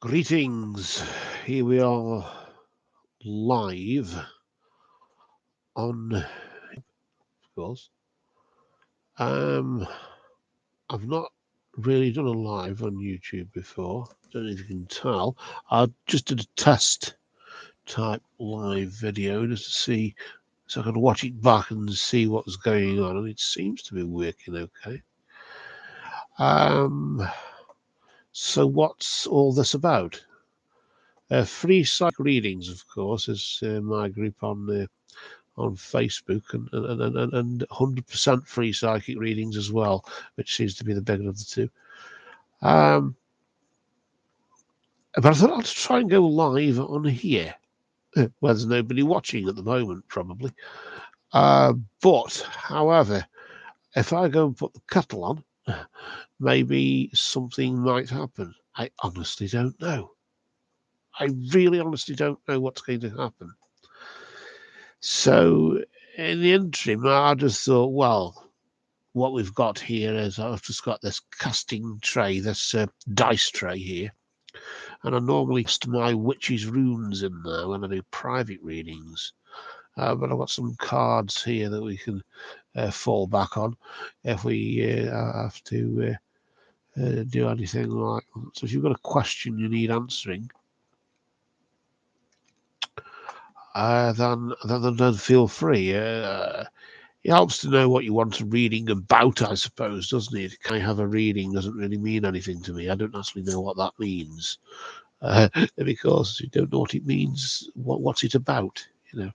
Greetings. Here we are live on, of course. I've not really done a live on YouTube before. Don't know if you can tell. I just did a test type live video just to see, so I could watch it back and see what was going on, and it seems to be working okay. So what's all this about? Free psych readings, of course, is my group on Facebook, and 100% free psychic readings as well, which seems to be the bigger of the two. But I thought I'd try and go live on here, where there's nobody watching at the moment, probably. But, however, if I go and put the kettle on, maybe something might happen. I honestly don't know. I really honestly don't know what's going to happen. So, in the interim, I just thought, well, what we've got here is I've just got this casting tray, this dice tray here, and I normally cast my witch's runes in there when I do private readings. But I've got some cards here that we can fall back on if we have to do anything like that. So if you've got a question you need answering, then feel free. It helps to know what you want a reading about, I suppose, doesn't it? Can I have a reading doesn't really mean anything to me. I don't actually know what that means because you don't know what it means. What's it about, you know?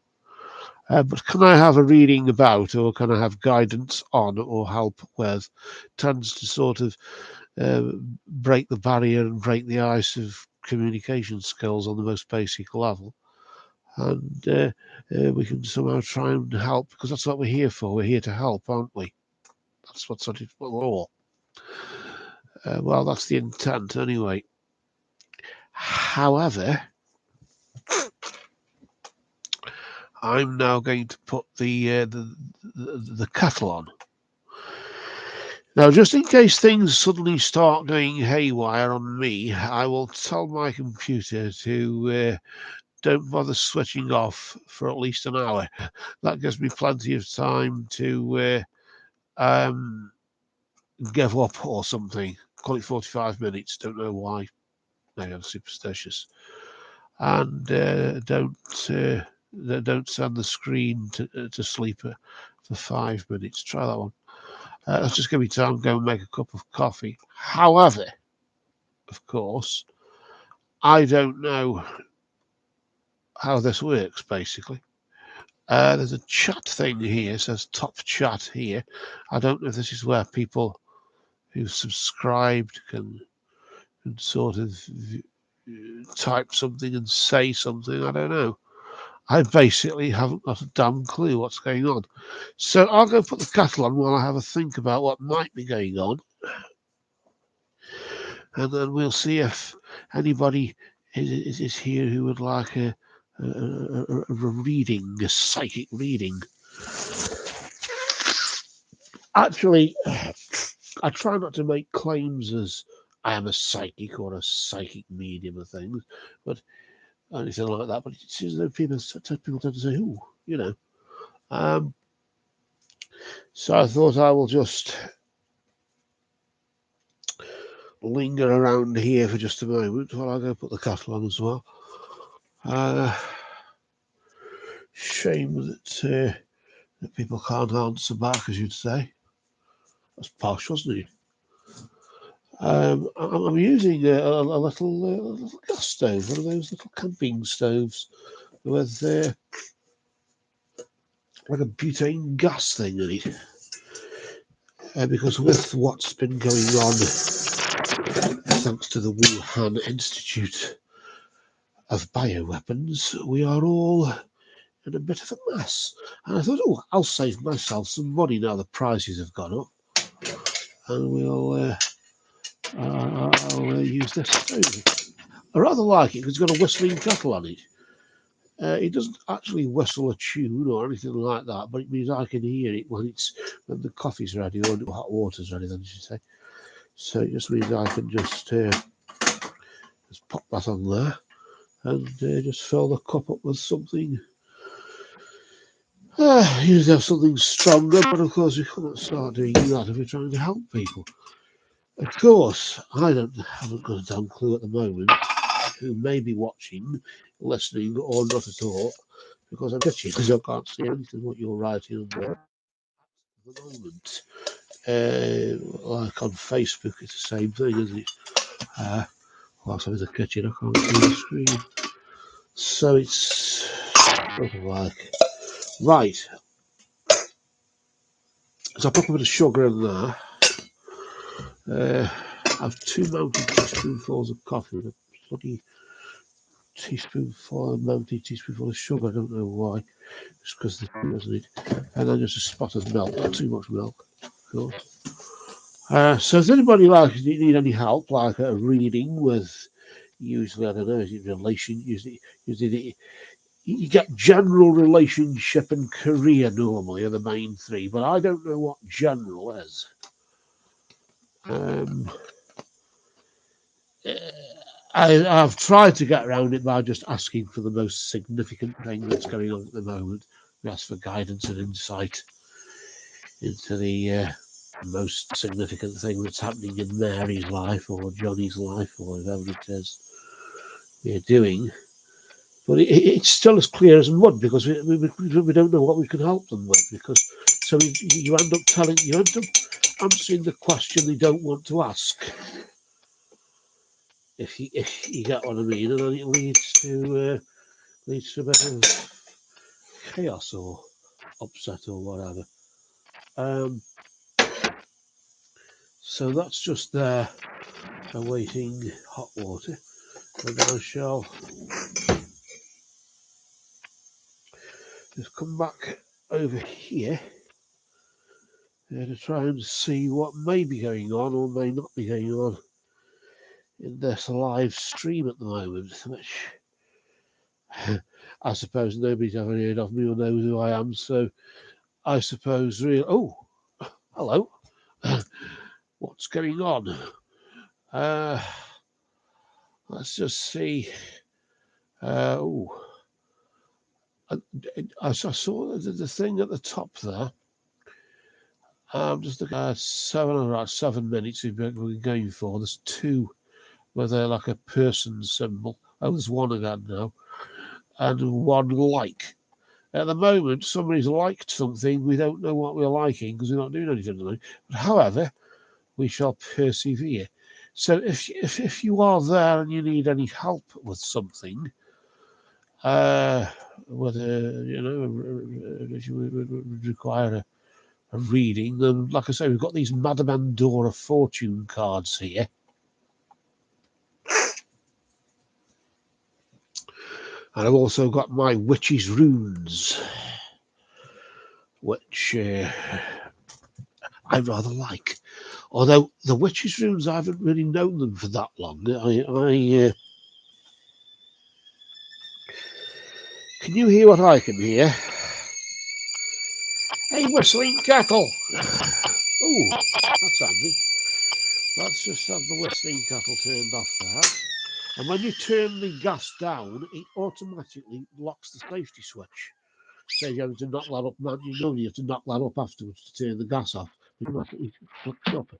But can I have a reading about, or can I have guidance on, or help with, tends to sort of break the barrier and break the ice of communication skills on the most basic level. And we can somehow try and help, because that's what we're here for. We're here to help, aren't we? That's what sort of what we're all. Well, that's the intent anyway. However, I'm now going to put the kettle on. Now, just in case things suddenly start going haywire on me, I will tell my computer to don't bother switching off for at least an hour. That gives me plenty of time to give up or something. Call it 45 minutes. Don't know why. Maybe I'm superstitious. And don't send the screen to sleep for 5 minutes. Try that one. Let's just give me time to go and make a cup of coffee. However, of course, I don't know how this works, basically. There's a chat thing here. It says top chat here. I don't know if this is where people who've subscribed can sort of type something and say something. I don't know. I basically haven't got a damn clue what's going on. So I'll go put the kettle on while I have a think about what might be going on. And then we'll see if anybody is here who would like a reading, a psychic reading. Actually, I try not to make claims as I am a psychic or a psychic medium or things, but anything like that. But it seems as though people tend to say, "Ooh," you know. So I thought I will just linger around here for just a moment while I go put the kettle on as well. Shame that people can't answer back, as you'd say. That's posh, wasn't it? I'm using a little gas stove, one of those little camping stoves with like a butane gas thing in it. Because with what's been going on, thanks to the Wuhan Institute of Bioweapons, we are all in a bit of a mess. And I thought, oh, I'll save myself some money now the prices have gone up. And I'll use this stove. I rather like it because it's got a whistling kettle on it. It doesn't actually whistle a tune or anything like that, but it means I can hear it when the coffee's ready or the hot water's ready, then you should say. So it just means I can just Just pop that on there and just fill the cup up with something. Usually have something stronger, but of course we couldn't start doing that if we're trying to help people. Of course, I haven't got a damn clue at the moment who may be watching, listening, or not at all, because I'm touching because I can't see anything what you're writing on there at the moment. Like on Facebook, it's the same thing, isn't it? Whilst I'm in the kitchen, I can't see the screen. So it's sort of like, right. So I put a bit of sugar in there. I have 2 mounted teaspoonfuls of coffee, a bloody mounted teaspoonful of sugar. I don't know why. Just because the thing doesn't it. And then just a spot of milk, not too much milk, of course. So does anybody need any help, like a reading with, usually, I don't know, is it relation, usually you get general, relationship and career normally are the main 3, but I don't know what general is. I've tried to get around it by just asking for the most significant thing that's going on at the moment. We ask for guidance and insight into the most significant thing that's happening in Mary's life or Johnny's life or whatever it is we're doing. But it's still as clear as mud because we don't know what we can help them with, because so you end up answering the question they don't want to ask, if you get what I mean, and then it leads to a bit of chaos or upset or whatever. So that's just there awaiting hot water, and I shall just come back over here to try and see what may be going on or may not be going on in this live stream at the moment, which I suppose nobody's ever heard of me or knows who I am, so I suppose oh, hello. What's going on? Let's just see. I saw the thing at the top there. Just looking at 7 minutes we're going for. There's 2 where they're like a person symbol. Oh, there's 1 again now. And 1 like. At the moment, somebody's liked something. We don't know what we're liking because we're not doing anything tonight. But however, we shall persevere. So if you are there and you need any help with something, whether if you require a reading, then like I say, we've got these Madame Andorra fortune cards here. And I've also got my Witch's Runes, which I rather like. Although the Witch's Runes, I haven't really known them for that long. Can you hear what I can hear? Hey, whistling kettle! Oh, that's handy. Let's just have the whistling kettle turned off there. And when you turn the gas down, it automatically locks the safety switch. So you have to knock that up, man. You have to knock that up afterwards to turn the gas off. It automatically flicks up.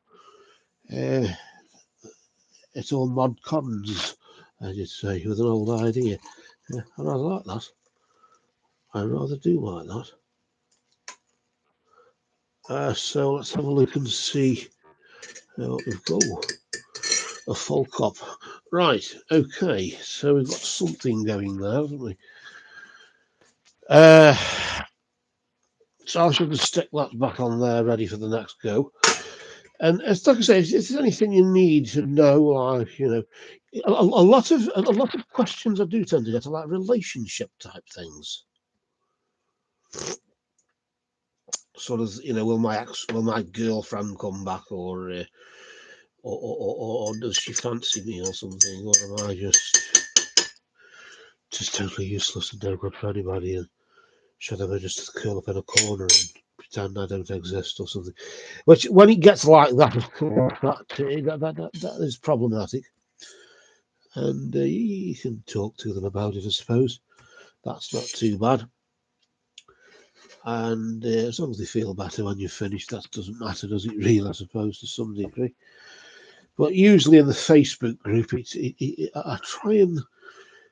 It's all mod cons, as you'd say, with an old idea. I rather like that. I rather do like that. So let's have a look and see what we've got. A full cup. Right, okay. So we've got something going there, haven't we? So I should stick that back on there, ready for the next go. And it's like I say, if there's anything you need to know, like a lot of questions I do tend to get are like relationship type things. Sort of, will my girlfriend come back, or does she fancy me or something, or am I just totally useless and no good for anybody, and should I just curl up in a corner and pretend I don't exist or something? Which, when it gets like that, that is problematic. and you can talk to them about it, I suppose. That's not too bad. And as long as they feel better when you're finished, that doesn't matter, does it really, I suppose, to some degree. But usually in the Facebook group, I try and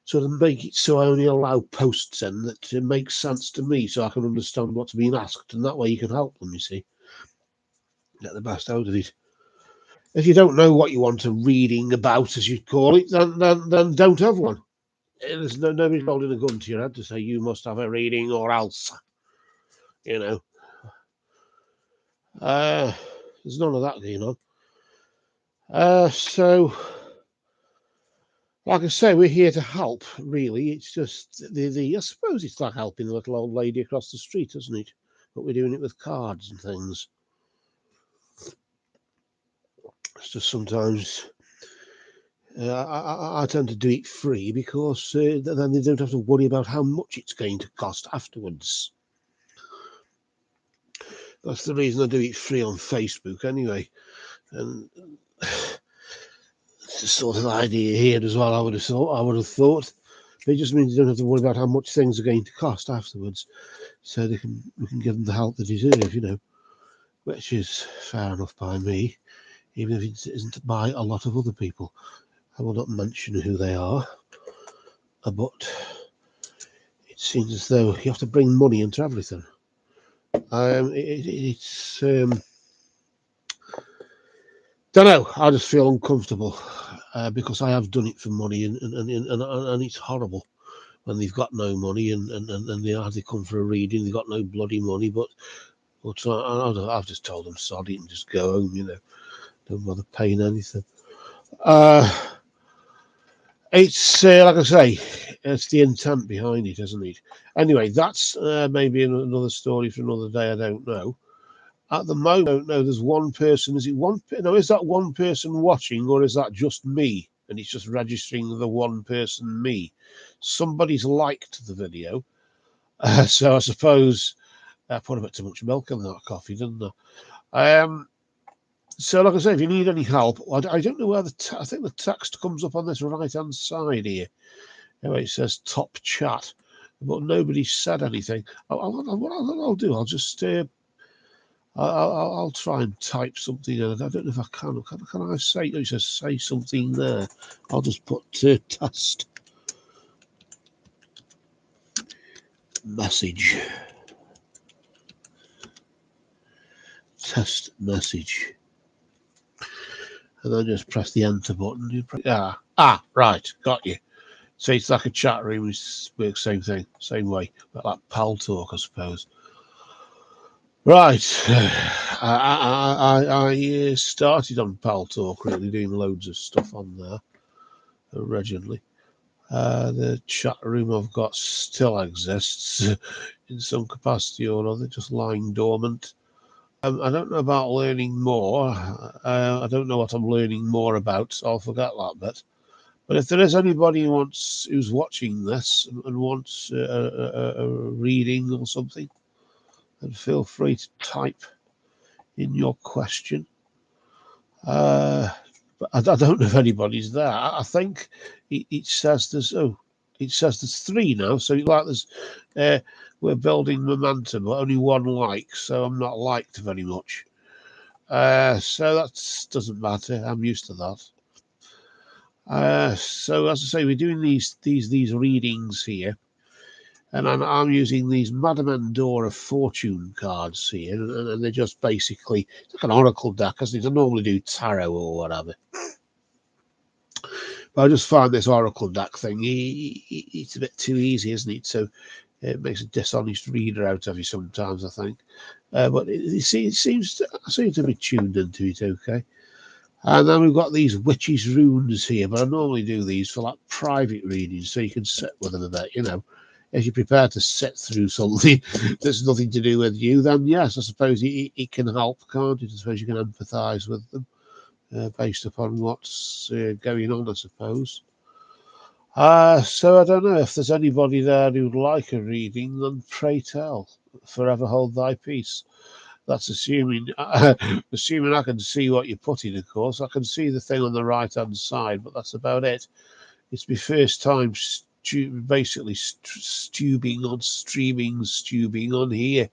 sort of make it so I only allow posts in that make sense to me, so I can understand what's being asked, and that way you can help them, you see, get the best out of it. If you don't know what you want a reading about, as you call it, then don't have one. There's nobody's holding a gun to your head to say you must have a reading or else, you know. There's none of that going on. So, like I say, we're here to help, really. It's just I suppose it's like helping the little old lady across the street, isn't it? But we're doing it with cards and things. It's just sometimes I tend to do it free because then they don't have to worry about how much it's going to cost afterwards. That's the reason I do it free on Facebook anyway. And it's the sort of idea here as well, I would have thought. It just means you don't have to worry about how much things are going to cost afterwards. So we can give them the help they deserve, you know, which is fair enough by me, even if it isn't by a lot of other people. I will not mention who they are, but it seems as though you have to bring money into everything. It's don't know. I just feel uncomfortable because I have done it for money, and it's horrible when they've got no money and they come for a reading. They've got no bloody money, but I've just told them sod it and just go home. You know, don't bother paying anything. It's like I say, it's the intent behind it, isn't it? Anyway, that's maybe another story for another day. I don't know. At the moment, I don't know. There's one person. Is it one? No, is that one person watching, or is that just me? And it's just registering the one person, me. Somebody's liked the video, so I suppose I put a bit too much milk in that coffee, didn't I? So, like I say, if you need any help, I don't know where I think the text comes up on this right-hand side here. Anyway, it says top chat, but nobody said anything. What I'll do, I'll just I'll try and type something in. I don't know if I can. Can I say? It says say something there. I'll just put test message. Test message. And then just press the enter button. Right, got you. So it's like a chat room. It works same thing, same way, but like Paltalk, I suppose. Right, I started on Paltalk, really doing loads of stuff on there originally. The chat room I've got still exists in some capacity or other, just lying dormant. I don't know about learning more. I don't know what I'm learning more about, so I'll forget that bit. But if there is anybody who's watching this and wants a reading or something, then feel free to type in your question. But I don't know if anybody's there. I think it says there's 3 now. So like we're building momentum, but only 1 like. So I'm not liked very much. So that doesn't matter. I'm used to that. So as I say, we're doing these readings here, and I'm using these Madame Endora fortune cards here, and they're just basically it's like an oracle deck, isn't it? I normally do tarot or whatever, but I just find this oracle deck thing it's a bit too easy, isn't it? So it makes a dishonest reader out of you sometimes, I think. But it seems to be tuned into it okay. And then we've got these witches' runes here, but I normally do these for like private readings, so you can sit with them a bit, you know. If you're prepared to sit through something that's nothing to do with you, then yes, I suppose it can help, can't it? I suppose you can empathise with them based upon what's going on, I suppose. So I don't know if there's anybody there who'd like a reading, then pray tell. Forever hold thy peace. That's assuming I can see what you're putting, of course. I can see the thing on the right-hand side, but that's about it. It's my first time basically stubing on here.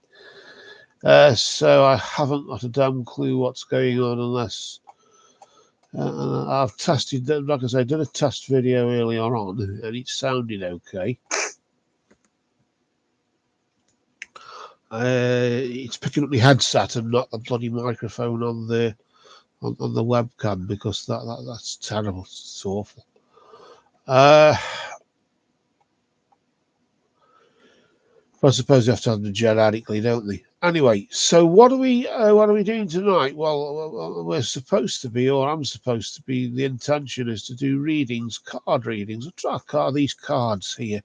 So I haven't got a damn clue what's going on unless I've tested, like I said, I did a test video earlier on and it sounded okay. It's picking up the headset and not the bloody microphone on the webcam, because that's terrible. It's awful. I suppose you have to have them generically, don't they? Anyway, so what are we doing tonight? Well, we're supposed to be, or I'm supposed to be. The intention is to do readings, card readings. I'll try these cards here.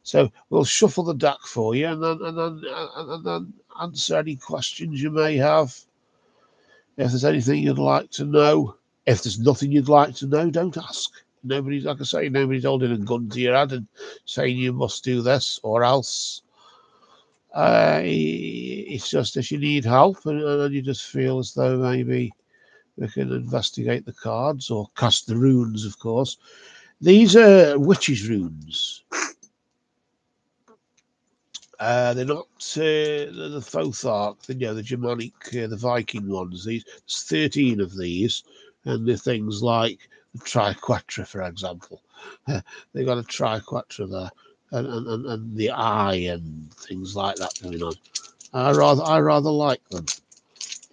So we'll shuffle the deck for you, and then answer any questions you may have. If there's anything you'd like to know, if there's nothing you'd like to know, don't ask. Nobody's, like I say, nobody's holding a gun to your head and saying you must do this or else. It's just if you need help and you just feel as though maybe we can investigate the cards or cast the runes, of course. These are witches' runes. They're not the Thothark, the Germanic, the Viking ones. There's 13 of these, and they're things like the Triquetra, for example. They've got a Triquetra there, and the eye and things like that going on. I rather like them.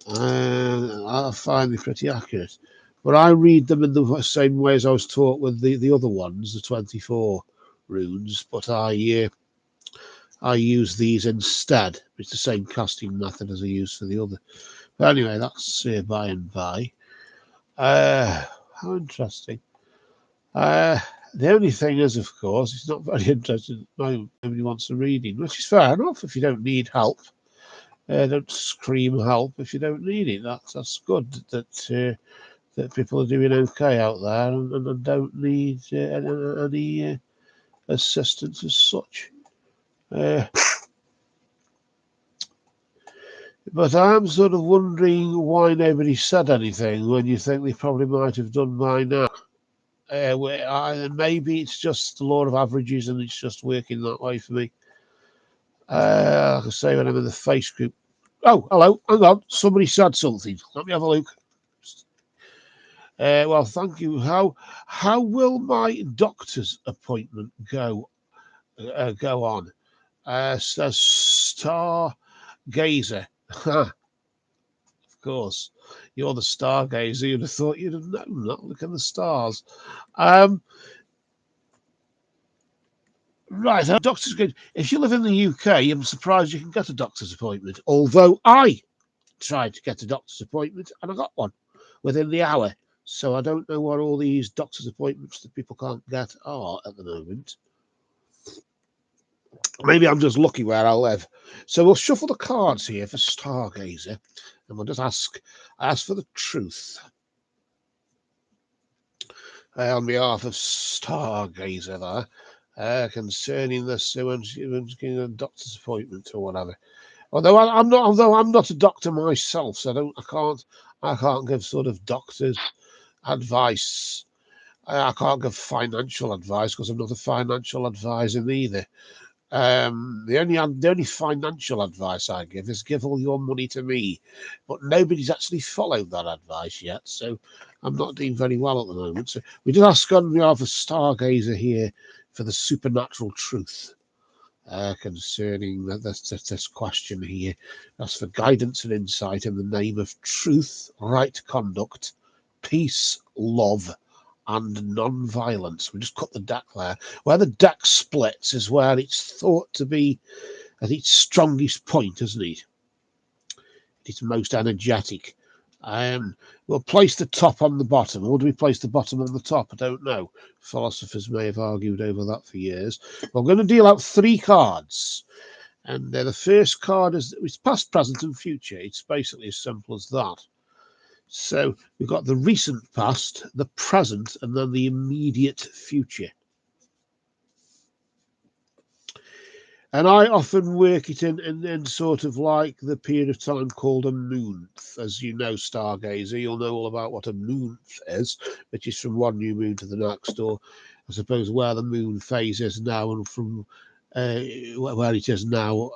I find them pretty accurate, but I read them in the same way as I was taught with the other ones, the 24 runes. But I use these instead. It's the same casting method as I use for the other. But anyway, that's by and by. How interesting. The only thing is, of course, it's not very interesting. Nobody wants a reading, which is fair enough if you don't need help. Don't scream help if you don't need it. That's good that people are doing okay out there and don't need any assistance as such. But I'm sort of wondering why nobody said anything when you think they probably might have done by now. Maybe it's just the law of averages and it's just working that way for me. Like I say, when I'm in the face group. Oh, hello, hang on. Somebody said something. Let me have a look. Well, thank you. How will my doctor's appointment go on? Says Stargazer. Of course, you're the stargazer. You'd have thought you'd have known that. Look at the stars. Right, a doctor's good. If you live in the UK, I'm surprised you can get a doctor's appointment. Although I tried to get a doctor's appointment and I got one within the hour. So I don't know what all these doctor's appointments that people can't get are at the moment. Maybe I'm just lucky where I live. So we'll shuffle the cards here for Stargazer, and we'll just ask for the truth on behalf of Stargazer there, concerning this when she's getting a doctor's appointment or whatever. Although I'm not a doctor myself, so I can't give sort of doctor's advice. I can't give financial advice because I'm not a financial advisor either. The only financial advice I give is give all your money to me, but nobody's actually followed that advice yet, so I'm not doing very well at the moment. So we did ask on behalf of Stargazer here for the supernatural truth concerning this question here. That's for guidance and insight in the name of truth, right conduct, peace, love, and non-violence. We just cut the deck there. Where the deck splits is where it's thought to be at its strongest point, isn't it? It's most energetic. We'll place the top on the bottom. Or do we place the bottom on the top? I don't know. Philosophers may have argued over that for years. We're going to deal out 3 cards. And the first card is past, present, and future. It's basically as simple as that. So we've got the recent past, the present, and then the immediate future. And I often work it in sort of like the period of time called a moonth. As you know, Stargazer, you'll know all about what a moonth is, which is from one new moon to the next, or I suppose, where the moon phase is now, and from where it is now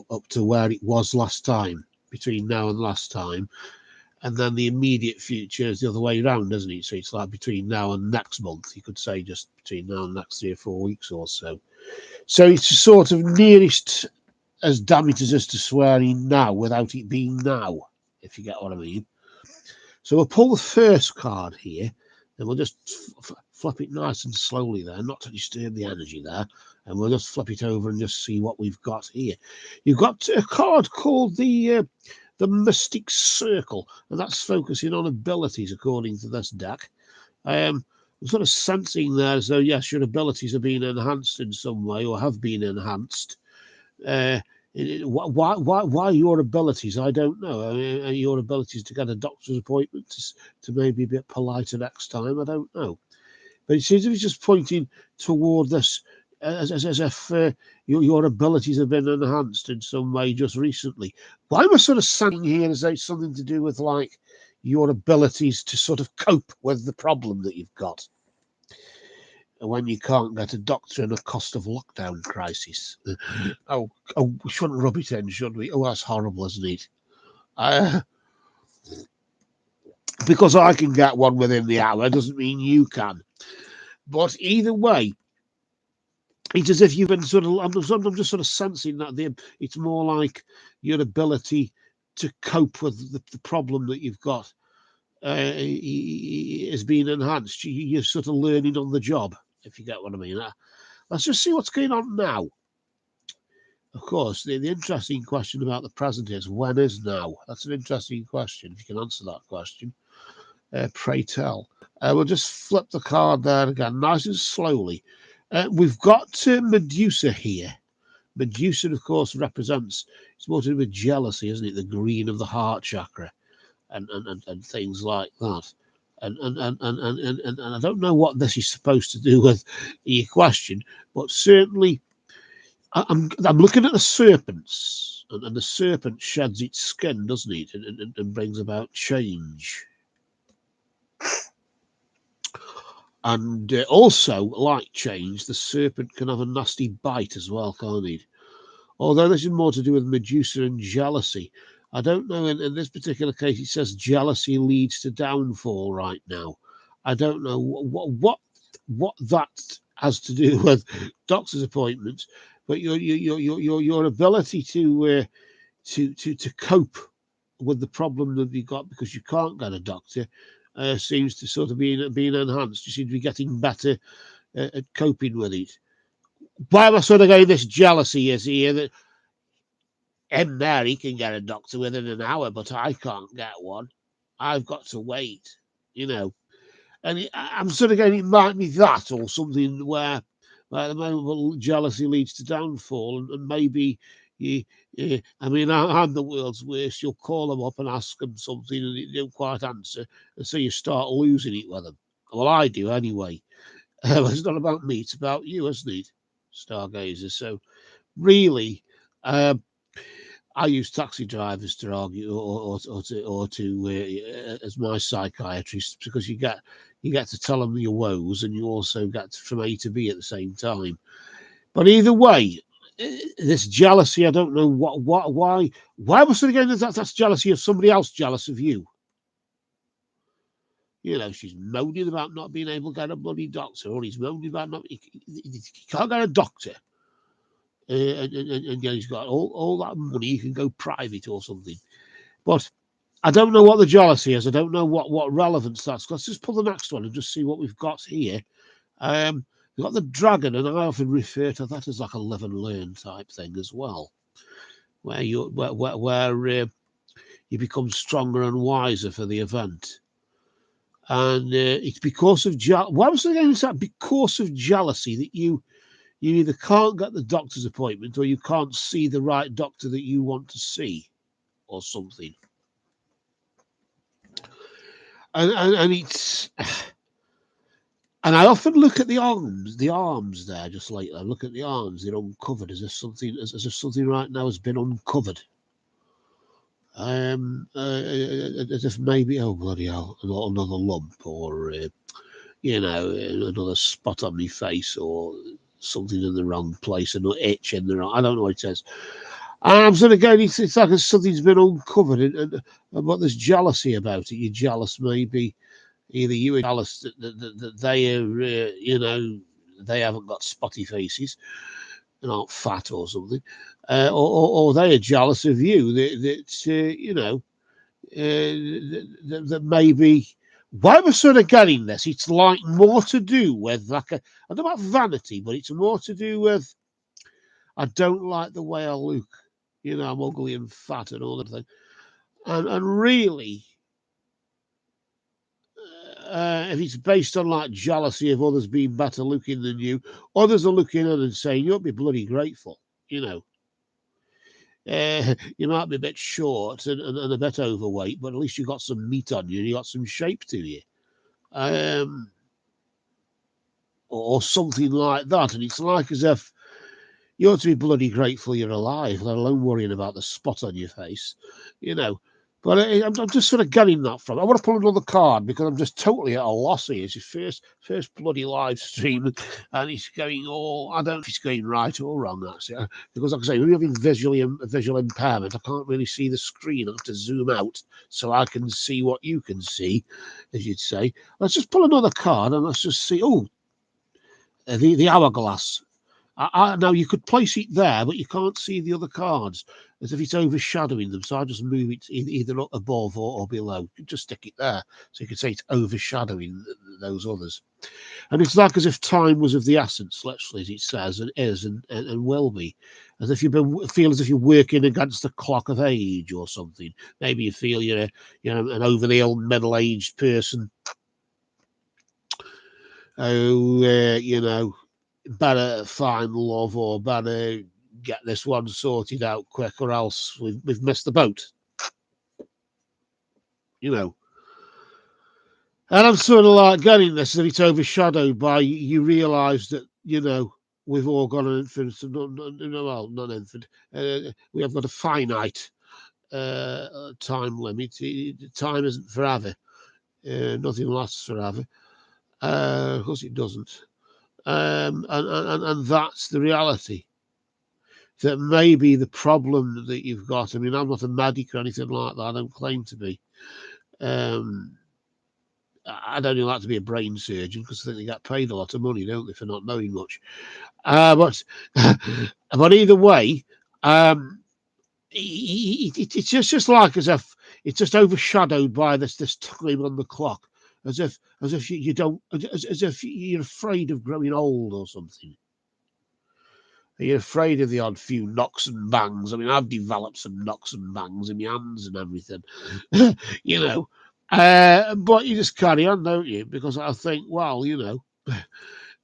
up to where it was last time, between now and last time. And then the immediate future is the other way around, isn't it? So it's like between now and next month, you could say, just between now and next 3 or 4 weeks or so. So it's sort of nearest as damn it as us to swearing now without it being now, if you get what I mean. So we'll pull the first card here, and we'll just flip it nice and slowly there, not to disturb the energy there, and we'll just flip it over and just see what we've got here. You've got a card called the Mystic Circle, and that's focusing on abilities according to this deck. I'm sort of sensing there as though, yes, your abilities are being enhanced in some way or have been enhanced. Why your abilities? I don't know. I mean, your abilities to get a doctor's appointment to maybe be a bit politer next time. I don't know. But it seems to be just pointing toward this as if your abilities have been enhanced in some way just recently. Why am I sort of standing here as though it's something to do with like your abilities to sort of cope with the problem that you've got when you can't get a doctor in a cost of lockdown crisis? Oh, we shouldn't rub it in, should we? Oh, that's horrible, isn't it? Because I can get one within the hour doesn't mean you can. But either way, it's as if you've been sort of. I'm just sort of sensing that it's more like your ability to cope with the problem that you've got is being enhanced. You're sort of learning on the job, if you get what I mean. Let's just see what's going on now. Of course, the interesting question about the present is, when is now? That's an interesting question. If you can answer that question, pray tell. We'll just flip the card there again, nice and slowly. We've got Medusa here. Medusa, of course, represents, it's more to do with jealousy, isn't it? The green of the heart chakra and things like that. And I don't know what this is supposed to do with your question, but certainly I'm looking at the serpents, and the serpent sheds its skin, doesn't it? And brings about change. And also, like change, the serpent can have a nasty bite as well, can't it? Although this is more to do with Medusa and jealousy. I don't know, in this particular case, it says jealousy leads to downfall right now. I don't know what that has to do with doctor's appointments, but your ability to cope with the problem that you got because you can't get a doctor seems to sort of be being enhanced. You seem to be getting better at coping with it. Why am I sort of getting this jealousy is here that M. Mary can get a doctor within an hour, but I can't get one. I've got to wait, you know. And I'm sort of getting, it might be that or something where at the moment jealousy leads to downfall, and maybe I mean, I'm the world's worst. You'll call them up and ask them something, and they don't quite answer, and so you start losing it with them. Well, I do anyway. It's not about me; it's about you, isn't it, Stargazer? So, really, I use taxi drivers to argue, or to as my psychiatrist, because you get to tell them your woes, and you also get from A to B at the same time. But either way, this jealousy, I don't know why was it again? That's jealousy of somebody else jealous of you. You know, she's moaning about not being able to get a bloody doctor, or he's moaning about he can't get a doctor. And he's got all that money, he can go private or something. But I don't know what the jealousy is. I don't know what relevance that's. Let's just pull the next one and just see what we've got here. We've got the dragon, and I often refer to that as like a live and learn type thing as well, where you become stronger and wiser for the event. And it's because of why was it again? That because of jealousy that you either can't get the doctor's appointment or you can't see the right doctor that you want to see, or something. And it's. And I often look at the arms there, just like I look at the arms, they're uncovered as if something right now has been uncovered. As if maybe, oh bloody hell, another lump, or you know, another spot on my face or something in the wrong place, an itch in the wrong, I don't know what it says. And I'm sort of going, it's like something's been uncovered, but there's jealousy about it. You're jealous, maybe. Either you are jealous that they are, you know, they haven't got spotty faces and aren't fat or something, or they are jealous of you that you know, that maybe. Why we're sort of getting this, it's like more to do with like I don't know about vanity, but it's more to do with I don't like the way I look. You know, I'm ugly and fat and all that thing. And really, if it's based on like jealousy of others being better looking than you, others are looking at and saying, you ought to be bloody grateful, you know. You might be a bit short and a bit overweight, but at least you got some meat on you and you got some shape to you. Or something like that. And it's like as if you ought to be bloody grateful you're alive, let alone worrying about the spot on your face, you know. But I'm just sort of getting that from it. I want to pull another card because I'm just totally at a loss here. It's his first bloody live stream, and it's going all. I don't know if it's going right or wrong, actually. Because, like I say, when you're having visual impairment, I can't really see the screen. I have to zoom out so I can see what you can see, as you'd say. Let's just pull another card and let's just see. Oh, the hourglass. Now you could place it there, but you can't see the other cards as if it's overshadowing them. So I just move it either up above or below. You can just stick it there, so you could say it's overshadowing those others. And it's like as if time was of the essence, literally, as it says, and is and will be, as if you feel as if you're working against the clock of age or something. Maybe you feel you're an over the hill middle-aged person. Oh, you know. Better find love or better get this one sorted out quick or else we've missed the boat, you know. And I'm sort of like getting this that it's overshadowed by you realise that, you know, we've all got an infinite, well, not infinite, we have got a finite time limit. Time isn't forever. Nothing lasts forever. Of course it doesn't. And that's the reality. That may be the problem that you've got. I mean, I'm not a medic or anything like that. I don't claim to be. I don't even like to be a brain surgeon because I think they get paid a lot of money, don't they, for not knowing much. But but either way, it's just like as if it's just overshadowed by this time on the clock, as if you don't, as if you're afraid of growing old or something. You're afraid of the odd few knocks and bangs. I mean, I've developed some knocks and bangs in my hands and everything, you know. But you just carry on, don't you? Because I think, well, you know,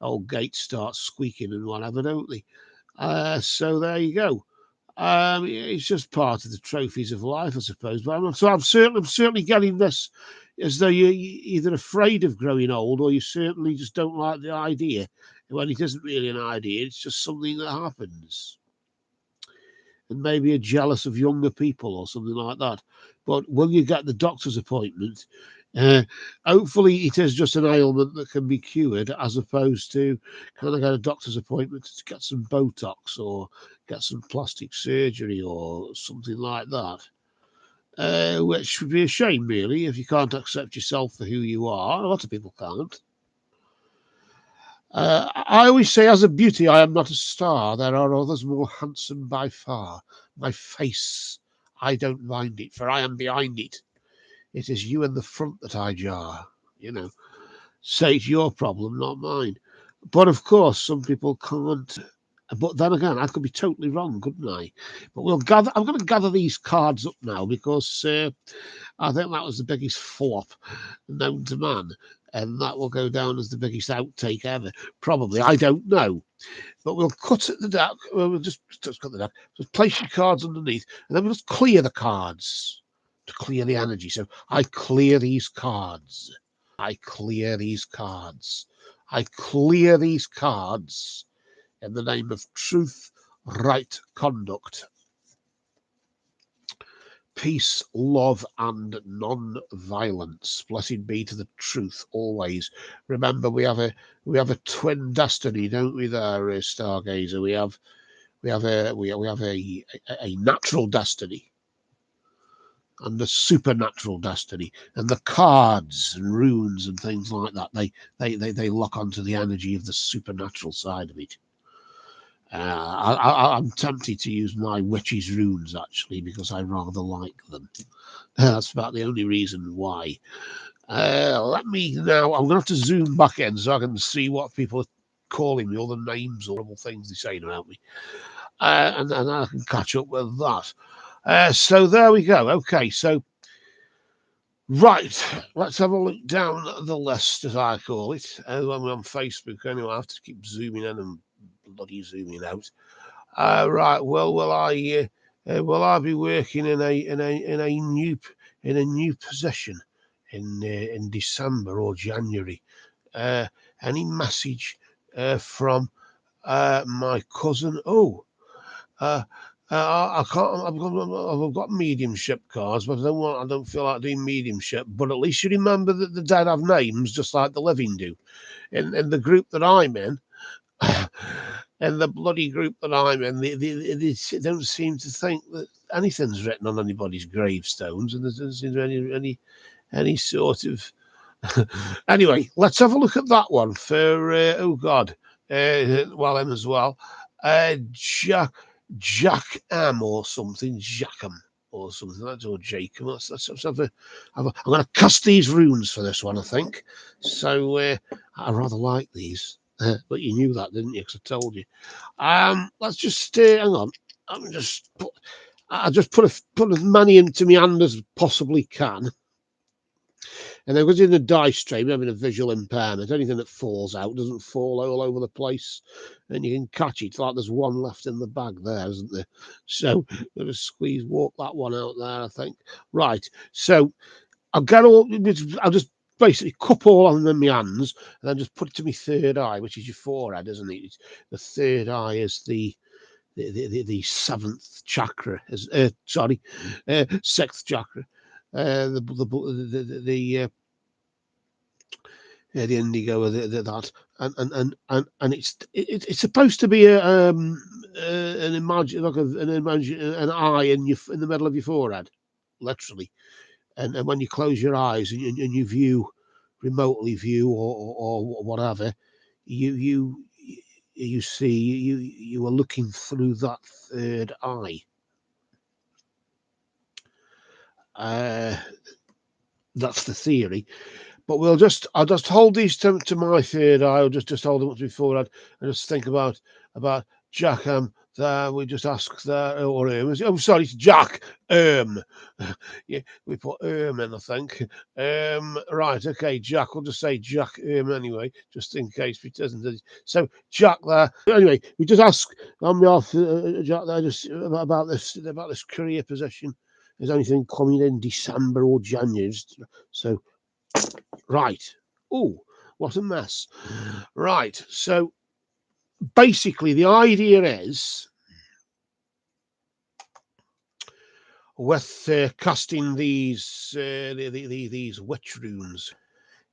old gates start squeaking and whatever, don't they? So there you go. It's just part of the trophies of life, I suppose. But I'm certainly getting this as though you're either afraid of growing old or you certainly just don't like the idea. When it isn't really an idea, it's just something that happens. And maybe you're jealous of younger people or something like that. But when you get the doctor's appointment, hopefully it is just an ailment that can be cured, as opposed to kind of get a doctor's appointment to get some Botox or get some plastic surgery or something like that. Which would be a shame, really, if you can't accept yourself for who you are. A lot of people can't. I always say, as a beauty, I am not a star. There are others more handsome by far. My face, I don't mind it, for I am behind it. It is you in the front that I jar, you know. Say it's your problem, not mine. But of course, some people can't. But then again, I could be totally wrong, couldn't I? But I'm going to gather these cards up now because I think that was the biggest flop known to man. And that will go down as the biggest outtake ever. Probably. I don't know. But we'll cut the deck. We'll just cut the deck. Just place your cards underneath. And then we'll just clear the cards to clear the energy. So I clear these cards. I clear these cards. I clear these cards in the name of truth, right conduct, peace, love, and non-violence. Blessed be to the truth always. Remember, we have a twin destiny, don't we? There, Stargazer. We have a natural destiny and a supernatural destiny, and the cards and runes and things like that. They lock onto the energy of the supernatural side of it. I'm tempted to use my witch's runes actually because I rather like them. That's about the only reason why. Let me now. I'm going to have to zoom back in so I can see what people are calling me, all the names, horrible things they're saying about me, and I can catch up with that. So there we go. Okay, so right, let's have a look down the list, as I call it. I'm on Facebook anyway. I have to keep zooming in and bloody zooming out. Right. Well, will I be working in a new position in December or January? Any message from my cousin? Oh, I can't. I've got mediumship cards, but I don't feel like doing mediumship. But at least you remember that the dead have names, just like the living do. In the group that I'm in. And the bloody group that I'm in, they don't seem to think that anything's written on anybody's gravestones, and there doesn't seem to be any sort of. Anyway, let's have a look at that one for oh God, well him as well, Jack M or something, Jackham or something. That's or Jacob. Let's have a. I'm going to cast these runes for this one, I think. So I rather like these. But you knew that, didn't you? Because I told you. Let's just hang on. I just put as many into my hand as possibly can. And then because in the dice tray, we're having a visual impairment. Anything that falls out doesn't fall all over the place, and you can catch it. It's like there's one left in the bag there, isn't there? So I'm going to walk that one out there, I think. Right. So I'll just basically cup all on them in my hands and then just put it to my third eye, which is your forehead, isn't it? The third eye is the seventh chakra, sixth chakra. The indigo, that, and it's supposed to be an eye in the middle of your forehead, literally. And when you close your eyes and you remotely view or whatever, you see you are looking through that third eye. That's the theory. But I'll just hold these to my third eye. I'll just hold them up to my forehead and just think about Jackham. There, we just ask there, or sorry, it's Jack yeah, we put in, I think. Right, okay, Jack. We'll just say Jack anyway, just in case it doesn't. So Jack there. Anyway, we just ask on behalf of Jack there, just about this career position. Is anything coming in December or January? So, right. Oh, what a mess. Right. So basically, the idea is with casting these these witch runes.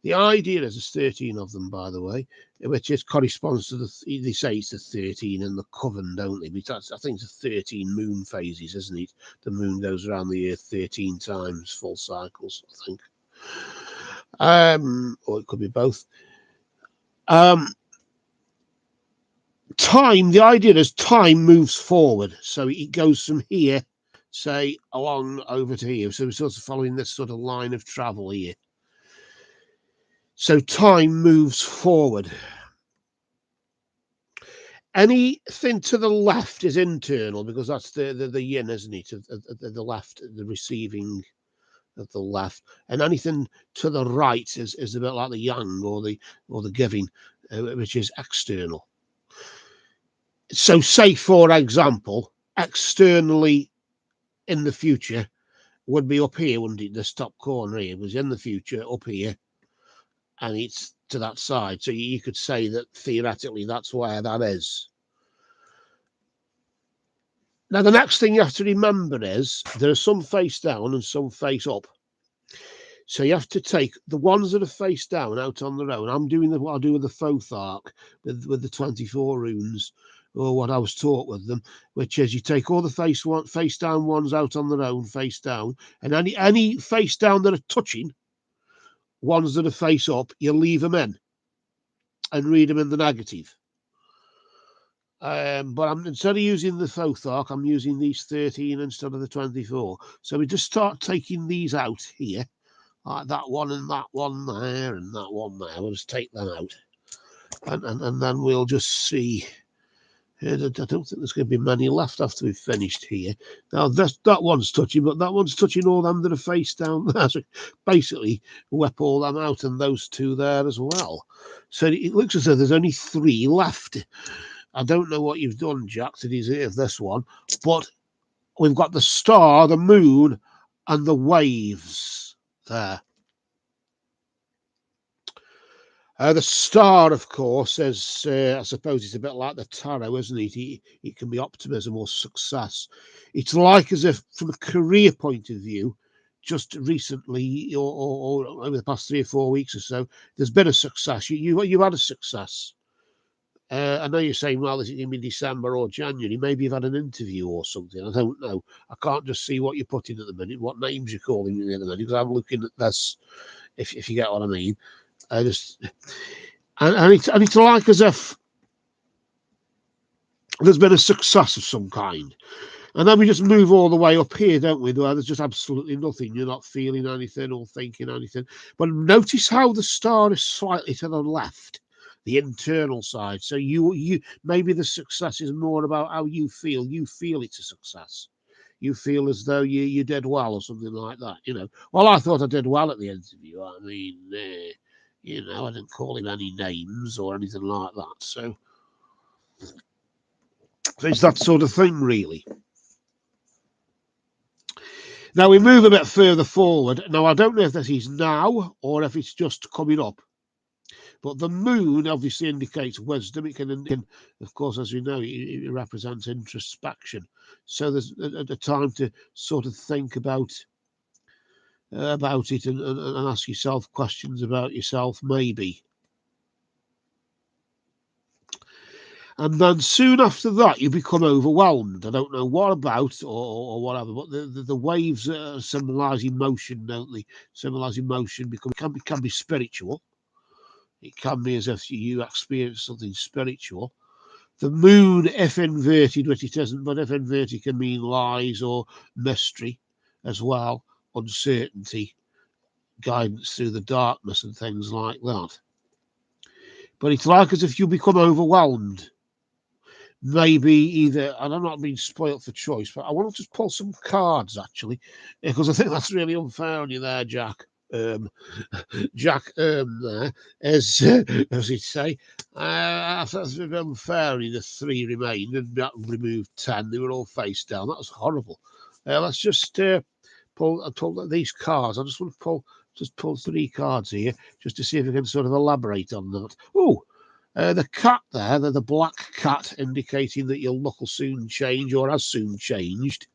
The idea is there's 13 of them, by the way, which corresponds to they say it's the 13 in the coven, don't they? Because I think it's the 13 moon phases, isn't it? The moon goes around the earth 13 times, full cycles, I think. Or it could be both. Time, the idea is time moves forward. So it goes from here, say, along over to here. So we're sort of following this sort of line of travel here. So time moves forward. Anything to the left is internal because that's the yin, isn't it? The left, the receiving of the left, and anything to the right is a bit like the yang or the giving, which is external. So, say for example, externally in the future would be up here, wouldn't it? This top corner here was in the future up here, and it's to that side. So you could say that theoretically that's where that is. Now, the next thing you have to remember is there are some face down and some face up. So you have to take the ones that are face down out on their own. I'm doing what I do with the Fothark with the 24 runes, or what I was taught with them, which is you take all the face down ones out on their own, face down, and any face down that are touching ones that are face up, you leave them in and read them in the negative. But instead of using the Fothark, I'm using these 13 instead of the 24. So we just start taking these out here. Like that one and that one there and that one there. We'll just take them out. And then we'll just see. I don't think there's going to be many left after we've finished here. Now, that one's touching, but that one's touching all them that are face down there. So basically, whip all them out and those two there as well. So it looks as though there's only 3 left. I don't know what you've done, Jack, to deserve this one, but we've got the star, the moon, and the waves there. The star, of course, is, I suppose it's a bit like the tarot, isn't it? It can be optimism or success. It's like as if, from a career point of view, just recently or over the past 3 or 4 weeks or so, there's been a success. You had a success. I know you're saying, well, is it going to be December or January? Maybe you've had an interview or something. I don't know. I can't just see what you're putting at the minute, what names you're calling me at the minute, because I'm looking at this, if you get what I mean. I just, and it's like as if there's been a success of some kind. And then we just move all the way up here, don't we? Where there's just absolutely nothing. You're not feeling anything or thinking anything. But notice how the star is slightly to the left, the internal side. So you maybe the success is more about how you feel. You feel it's a success. You feel as though you did well or something like that. Well, I thought I did well at the interview. I mean, I didn't call him any names or anything like that. So it's that sort of thing, really. Now we move a bit further forward. Now, I don't know if this is now or if it's just coming up. But the moon obviously indicates wisdom. It can, of course, as we know, it represents introspection. So there's a time to sort of think about it and ask yourself questions about yourself, maybe. And then soon after that, you become overwhelmed. I don't know what about or whatever, but the waves symbolize emotion, don't they? Symbolize emotion. Can be spiritual. It can be as if you experience something spiritual. The moon, if inverted, which it isn't, but if inverted, can mean lies or mystery as well, uncertainty, guidance through the darkness and things like that. But it's like as if you become overwhelmed. Maybe either, and I'm not being spoilt for choice, but I want to just pull some cards actually, because I think that's really unfair on you there, Jack. Jack there is, as he'd say, I thought it was a bit unfair. The 3 remained and removed 10. They were all face down. That was horrible. Let's just pull these cards. I just want to pull 3 cards here just to see if we can sort of elaborate on that. Oh. The cat there, the black cat, indicating that your luck will soon change or has soon changed.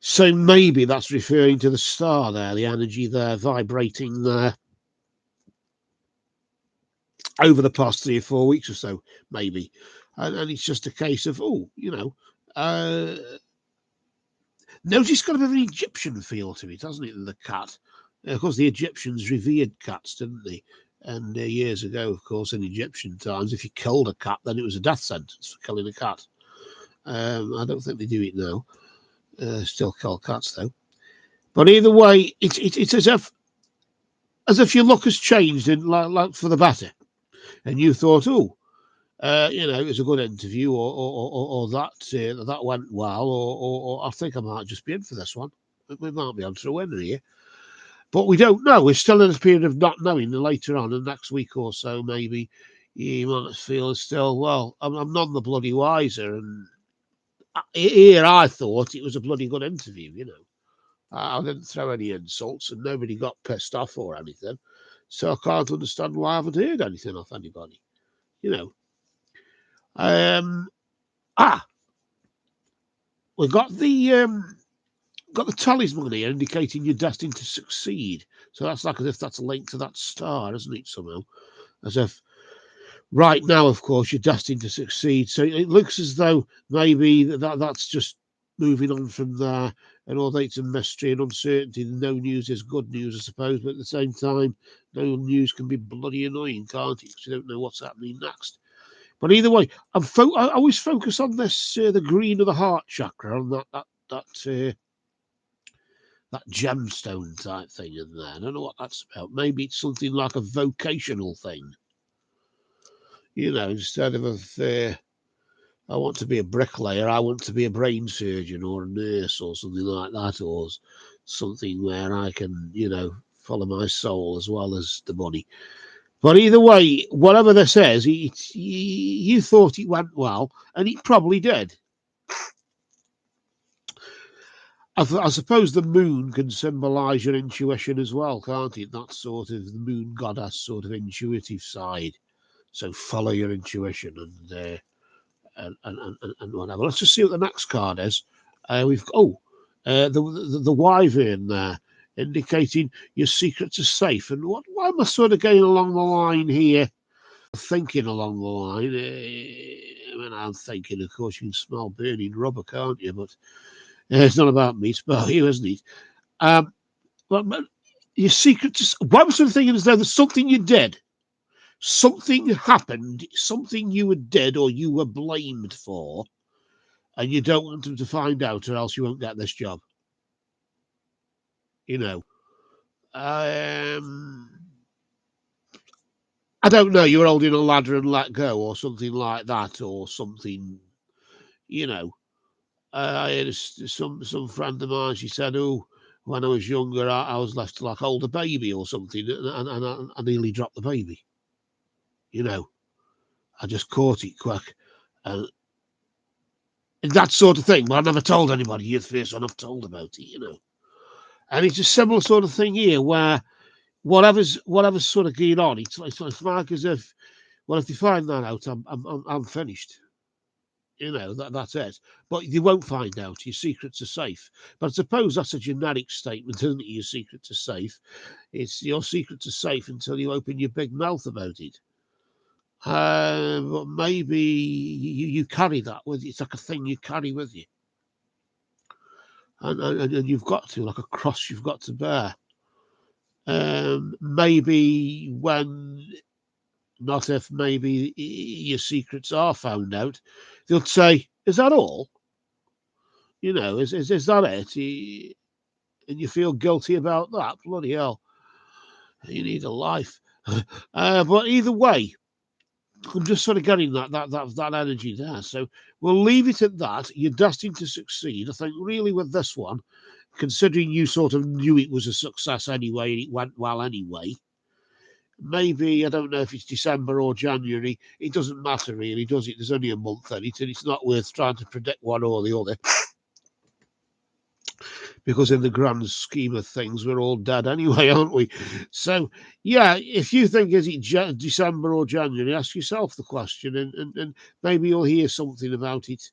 So maybe that's referring to the star there, the energy there vibrating there over the past 3 or 4 weeks or so, maybe. And it's just a case of, notice it's got a bit of an Egyptian feel to it, hasn't it, the cat? Of course, the Egyptians revered cats, didn't they? And years ago, of course, in Egyptian times, if you killed a cat, then it was a death sentence for killing a cat. I don't think they do it now. Still kill cats, though. But either way, it's as if your luck has changed in like for the better. And you thought, it was a good interview, or that went well, or I think I might just be in for this one. We might be on to a winner here. But we don't know. We're still in a period of not knowing. And later on, in the next week or so, maybe you might feel still, well, I'm none the bloody wiser. And here I thought it was a bloody good interview, I didn't throw any insults and nobody got pissed off or anything. So I can't understand why I haven't heard anything off anybody, we've got the talisman here indicating you're destined to succeed. So that's like as if that's a link to that star, isn't it, somehow? As if right now, of course, you're destined to succeed. So it looks as though maybe that's just moving on from there. And although it's a mystery and uncertainty, no news is good news, I suppose. But at the same time, no news can be bloody annoying, can't it? Because you don't know what's happening next. But either way, I always focus on this, the green of the heart chakra, on that gemstone type thing in there. I don't know what that's about. Maybe it's something like a vocational thing. You know, instead of I want to be a bricklayer, I want to be a brain surgeon or a nurse or something like that, or something where I can, you know, follow my soul as well as the money. But either way, whatever this is, you thought it went well, and it probably did. I suppose the moon can symbolise your intuition as well, can't it? That sort of the moon goddess sort of intuitive side. So follow your intuition and whatever. Let's just see what the next card is. We've the wyvern there, indicating your secrets are safe. And why am I sort of going along the line here? Thinking along the line. When I'm thinking, of course, you can smell burning rubber, can't you? But it's not about me, it's about you, isn't it? But your secrets. Why was I thinking as though there's something you did? Something happened, something you did or you were blamed for, and you don't want them to find out, or else you won't get this job. You know, I don't know. You were holding a ladder and let go, or something like that, or something. You know, I had some friend of mine. She said, "Oh, when I was younger, I was left to like hold a baby or something, and I nearly dropped the baby. You know, I just caught it quick, and that sort of thing. But I never told anybody. You're the first one I've told about it, you know. And it's a similar sort of thing here, where whatever's sort of going on, it's like as if, well, if you find that out, I'm finished. You know, that's it. But you won't find out. Your secrets are safe. But I suppose that's a generic statement, isn't it? Your secrets are safe. It's your secrets are safe until you open your big mouth about it. But maybe you carry that with you. It's like a thing you carry with you. And you've got to, like a cross you've got to bear. Maybe when, not if, maybe your secrets are found out, they'll say, is that all? You know, is that it? And you feel guilty about that? Bloody hell. You need a life. But either way, I'm just sort of getting that energy there. So we'll leave it at that. You're destined to succeed. I think really with this one, considering you sort of knew it was a success anyway, and it went well anyway. Maybe, I don't know if it's December or January. It doesn't matter really, does it? There's only a month in it, and it's not worth trying to predict one or the other. Because in the grand scheme of things, we're all dead anyway, aren't we? So, yeah, if you think is it December or January, ask yourself the question, and maybe you'll hear something about it.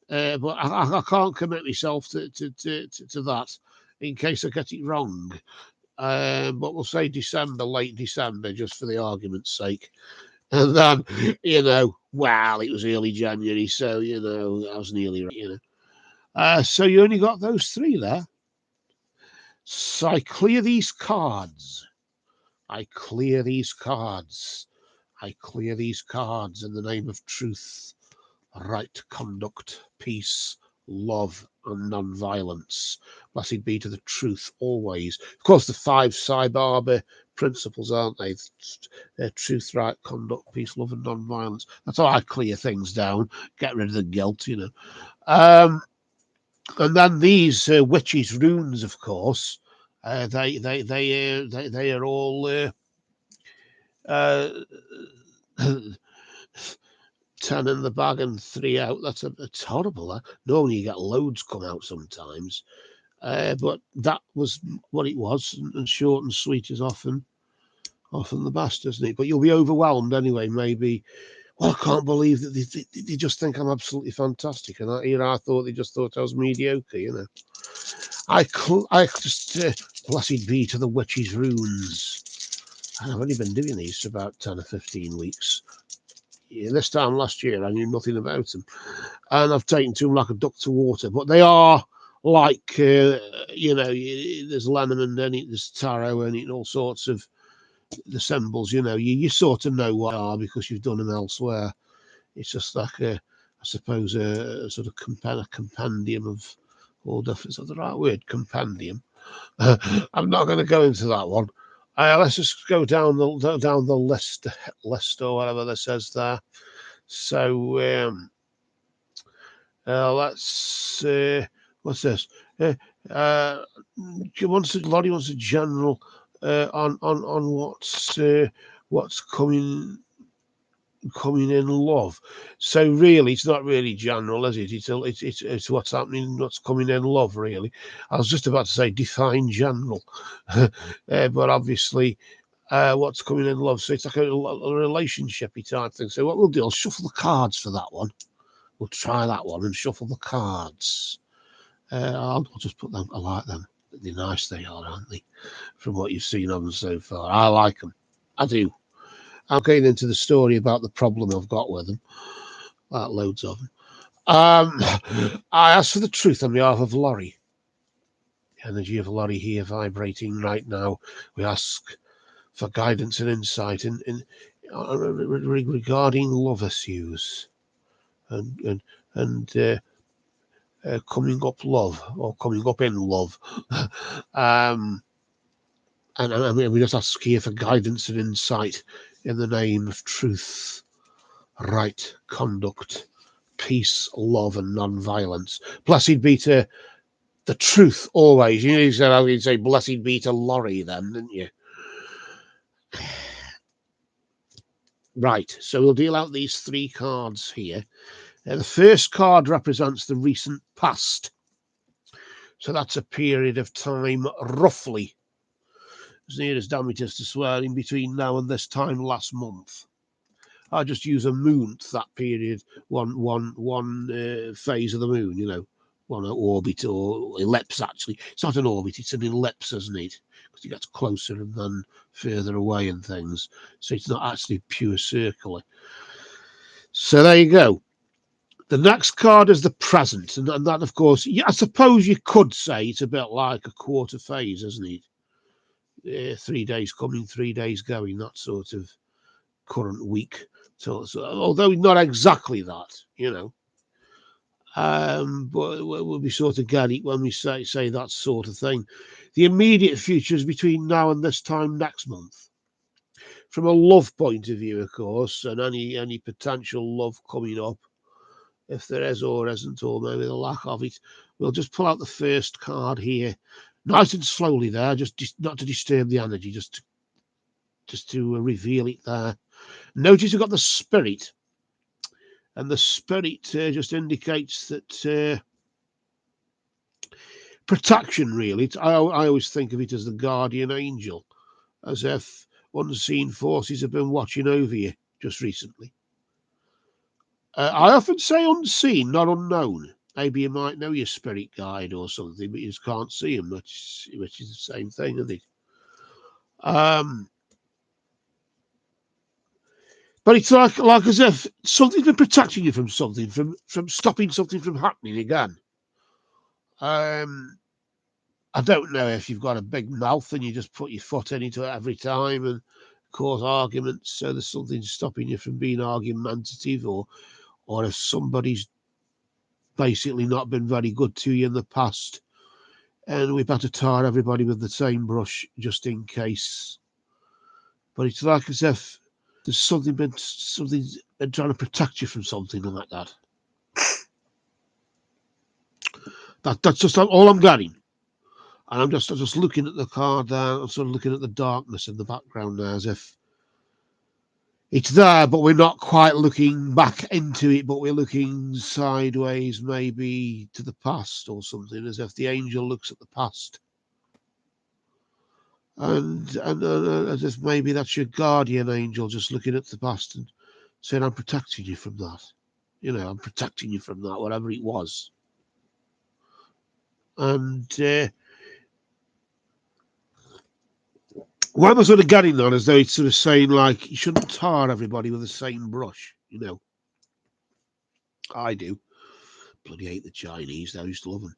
But I can't commit myself to that in case I get it wrong. But we'll say December, late December, just for the argument's sake. And then, you know, well, it was early January, so, you know, I was nearly right, you know. So you only got those three there. So I clear these cards. I clear these cards. I clear these cards in the name of truth, right conduct, peace, love, and non-violence. Blessed be to the truth always. Of course, the 5 Sai Baba principles, aren't they? They're truth, right conduct, peace, love, and non-violence. That's how I clear things down, get rid of the guilt, you know. And then these witches' runes, of course, they are all 10 in the bag and 3 out. It's horrible. That. Normally you get loads come out sometimes, but that was what it was, and short and sweet is often the best, isn't it? But you'll be overwhelmed anyway. Maybe Well, I can't believe that they just think I'm absolutely fantastic, and I thought they just thought I was mediocre. You know, I just blessed be to the witch's runes. And I've only been doing these for about 10 or 15 weeks. Yeah, this time last year, I knew nothing about them, and I've taken to them like a duck to water. But they are like, you know, there's Lenormand in it, there's tarot in it, and all sorts of the symbols. You know, you sort of know what they are because you've done them elsewhere. It's just like I suppose, a sort of compendium of all different. Is that the right word? Compendium. I'm not going to go into that one. Let's just go down the list or whatever that says there. So let's what's this? Lottie wants a general on what's coming in love. So really, it's not really general, is it? It's what's happening, what's coming in love. Really, I was just about to say define general, but obviously, what's coming in love. So it's like a relationshipy type thing. So what we'll do, I'll shuffle the cards for that one. We'll try that one and shuffle the cards. I'll just put them. I like them. They're nice, they are, aren't they? From what you've seen of them so far, I like them. I do. I'm getting into the story about the problem I've got with them. Like loads of them. I ask for the truth on behalf of Laurie. The energy of Laurie here vibrating right now. We ask for guidance and insight in regarding love issues and coming up love or coming up in love. And we just ask here for guidance and insight in the name of truth, right conduct, peace, love, and non-violence. Blessed be to the truth always. You said I would say blessed be to Laurie then, didn't you? Right, so we'll deal out these three cards here. The first card represents the recent past. So that's a period of time, roughly, as near as damn it is to swear, in between now and this time last month. I just use a month, that period, one phase of the moon, you know, one orbit or ellipse, actually. It's not an orbit, it's an ellipse, isn't it? Because it gets closer and then further away and things. So it's not actually pure circular. So there you go. The next card is the present. And that, of course, I suppose you could say it's a bit like a quarter phase, isn't it? 3 days coming, 3 days going, that sort of current week. So although not exactly that, you know. But we sort of get it when we say that sort of thing. The immediate future is between now and this time next month. From a love point of view, of course, and any potential love coming up, if there is or isn't, or maybe the lack of it, we'll just pull out the first card here, nice and slowly there, just not to disturb the energy, just to reveal it there. Notice we've got the Spirit, and the Spirit just indicates that protection, really. I always think of it as the guardian angel, as if unseen forces have been watching over you just recently. I often say unseen, not unknown. Maybe you might know your spirit guide or something, but you just can't see them, which is the same thing, isn't it? But it's like as if something's been protecting you from something, from stopping something from happening again. I don't know if you've got a big mouth and you just put your foot into it every time and cause arguments, so there's something stopping you from being argumentative, or if somebody's basically not been very good to you in the past, and we better tar everybody with the same brush just in case. But it's like as if there's something been trying to protect you from something like that. That's just all I'm getting. And I'm just looking at the card there. I'm sort of looking at the darkness in the background there, as if it's there, but we're not quite looking back into it, but we're looking sideways, maybe to the past or something, as if the angel looks at the past. And as if maybe that's your guardian angel just looking at the past and saying, I'm protecting you from that. You know, I'm protecting you from that, whatever it was. And what am I sort of getting on, as though it's sort of saying, like, you shouldn't tar everybody with the same brush, you know. I do. Bloody hate the Chinese, though. I used to love them.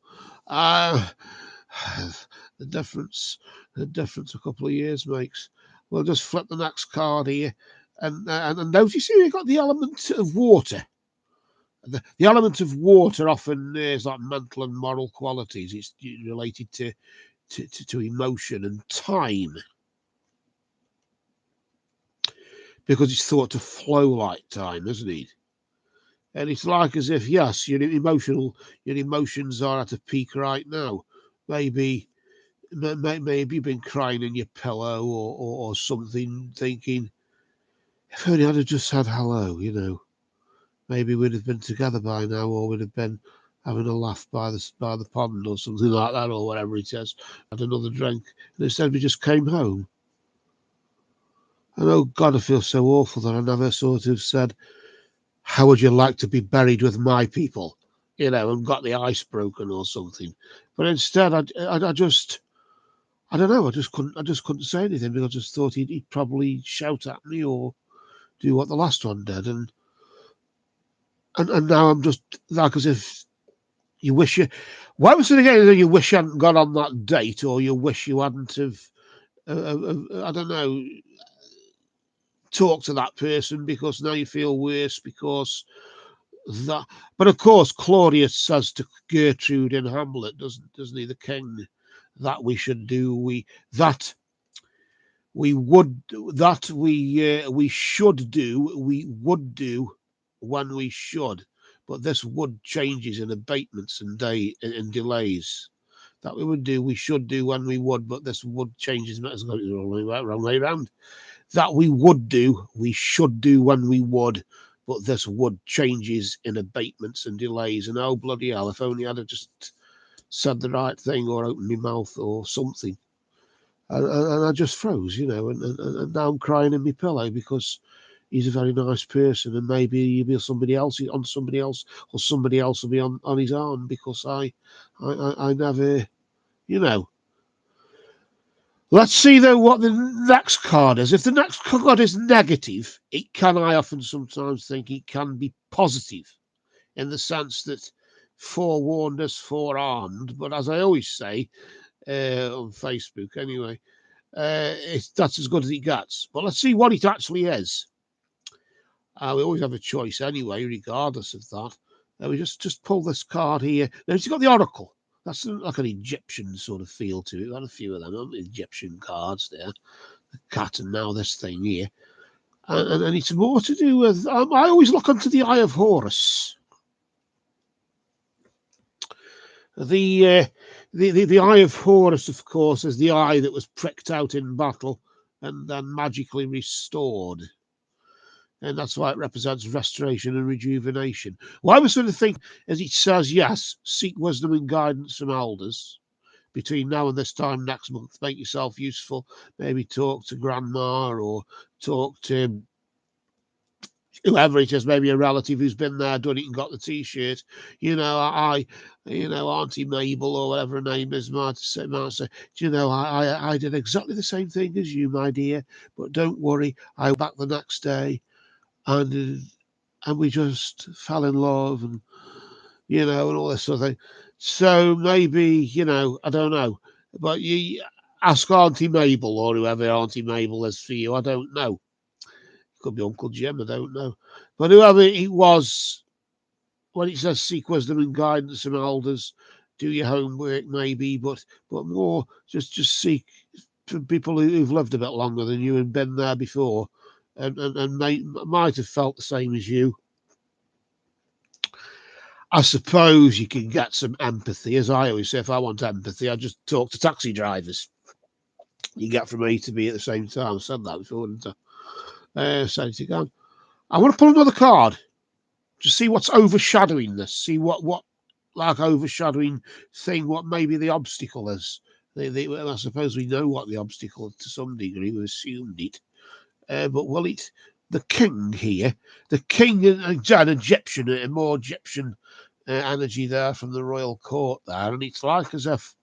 The difference a couple of years makes. We'll just flip the next card here. And notice here you've got the element of water. The element of water often is like mental and moral qualities. It's related to emotion and time, because it's thought to flow like time, isn't it? And it's like as if, yes, your emotions are at a peak right now. Maybe you've been crying in your pillow or something, thinking, if only I'd have just said hello, you know. Maybe we'd have been together by now, or we'd have been having a laugh by the pond or something like that, or whatever it is, had another drink. And instead we just came home. And oh God, I feel so awful that I never sort of said, how would you like to be buried with my people? You know, and got the ice broken or something. But instead, I just, I don't know, I just couldn't say anything, because I just thought he'd probably shout at me or do what the last one did. And now I'm just like as if you wish you, why was it again that you wish you hadn't gone on that date, or you wish you hadn't have, I don't know, talked to that person, because now you feel worse because that. But of course, Claudius says to Gertrude in Hamlet, doesn't he, the king, that we should do, we should do, we would do when we should. But this would changes in abatements and delays. That we would do, we should do when we would, but this would changes. That's got it the wrong way around. That we would do, we should do when we would, but this would changes in abatements and delays. And oh bloody hell, if only I'd have just said the right thing or opened my mouth or something. And I just froze, you know, and now I'm crying in my pillow, because he's a very nice person, and maybe he'll be somebody else, or somebody else will be on his arm, because I never, you know. Let's see though what the next card is. If the next card is negative, I often sometimes think it can be positive, in the sense that forewarned is forearmed. But as I always say, on Facebook anyway, that's as good as it gets. But let's see what it actually is. We always have a choice anyway, regardless of that. We just pull this card here. Now it's got the oracle. That's like an Egyptian sort of feel to it. Got a few of them, Egyptian cards there. The cat, and now this thing here. And it's more to do with, I always look onto the Eye of Horus. The Eye of Horus, of course, is the eye that was pricked out in battle and then magically restored. And that's why it represents restoration and rejuvenation. Well, I was sort of thinking, as it says, yes, seek wisdom and guidance from elders between now and this time next month. Make yourself useful. Maybe talk to grandma, or talk to whoever it is, maybe a relative who's been there, done it, and got the T-shirt. You know, Auntie Mabel, or whatever her name is, might say, you know, I did exactly the same thing as you, my dear, but don't worry, I was back the next day, and we just fell in love, and you know, and all this sort of thing. So maybe, you know, I don't know, but you ask Auntie Mabel, or whoever Auntie Mabel is for you. I don't know. Could be Uncle Jim, I don't know. But whoever it was, when it says seek wisdom and guidance from elders, do your homework maybe, but more just seek from people who've lived a bit longer than you and been there before, and might have felt the same as you. I suppose you can get some empathy. As I always say, if I want empathy, I just talk to taxi drivers. You get from A to B at the same time. I've said that before, didn't I? Say it again. I want to pull another card to see what's overshadowing this. See what like overshadowing thing, what maybe the obstacle is. I suppose we know what the obstacle is to some degree. We assumed it. But will it the king here, the king, an Egyptian, a more Egyptian energy there from the royal court there, and it's like as if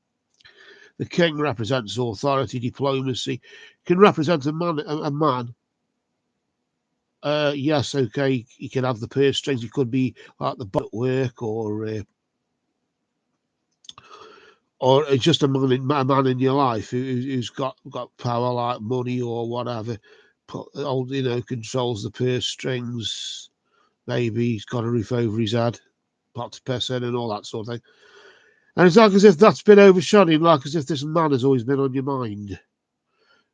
the king represents authority, diplomacy, can represent a man. Yes, okay, he can have the purse strings. He could be like the boss at work, or just a man in your life who's got power like money or whatever. Controls the purse strings. Maybe he's got a roof over his head, pot to piss in, and all that sort of thing. And it's like as if that's been overshadowed, like as if this man has always been on your mind,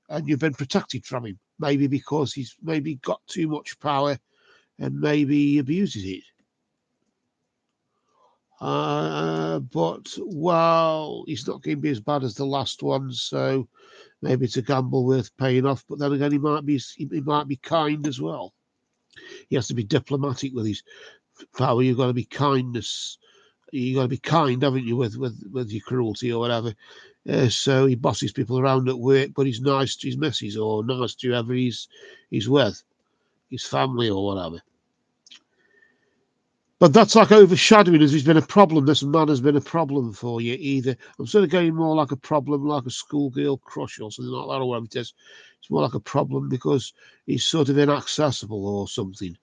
and you've been protected from him. Maybe because he's maybe got too much power, and maybe he abuses it. But well, he's not going to be as bad as the last one, so maybe it's a gamble worth paying off. But then again, he might be kind as well. He has to be diplomatic with his power. You've got to be kindness. You got to be kind, haven't you, with your cruelty or whatever. So he bosses people around at work, but he's nice to his missus or nice to whoever he's with, his family or whatever. But that's like overshadowing as he's been a problem. This man has been a problem for you. Either I'm sort of getting more like a problem, like a schoolgirl crush or something like that, or whatever it is. It's more like a problem because he's sort of inaccessible or something.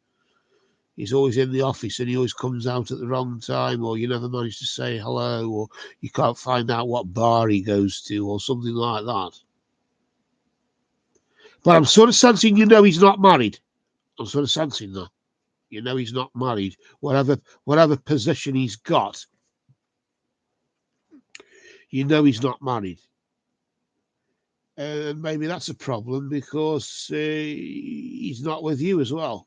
He's always in the office and he always comes out at the wrong time, or you never manage to say hello, or you can't find out what bar he goes to, or something like that. But I'm sort of sensing, he's not married. I'm sort of sensing that. He's not married. Whatever position he's got, he's not married. And maybe that's a problem because he's not with you as well.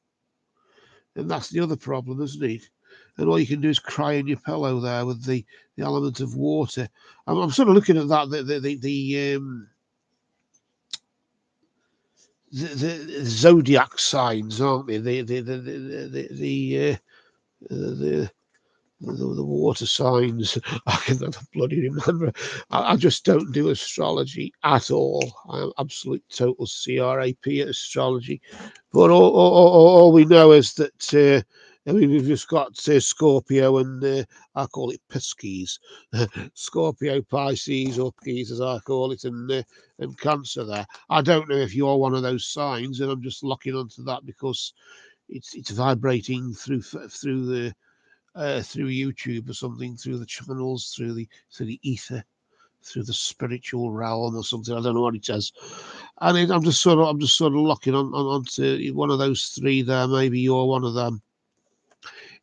And that's the other problem, isn't it? And all you can do is cry in your pillow there with the element of water. I'm sort of looking at that, the zodiac signs, aren't they? The water signs. I cannot bloody remember. I just don't do astrology at all. I'm absolute total CRAP at astrology. But all we know is that we've just got Scorpio and I call it Pisces. Scorpio, Pisces, or Pisces as I call it, and Cancer there. I don't know if you're one of those signs, and I'm just locking onto that because it's vibrating through YouTube or something, through the channels, through the ether, through the spiritual realm or something. I don't know what it says. And I'm just sort of locking onto one of those three there. Maybe you're one of them.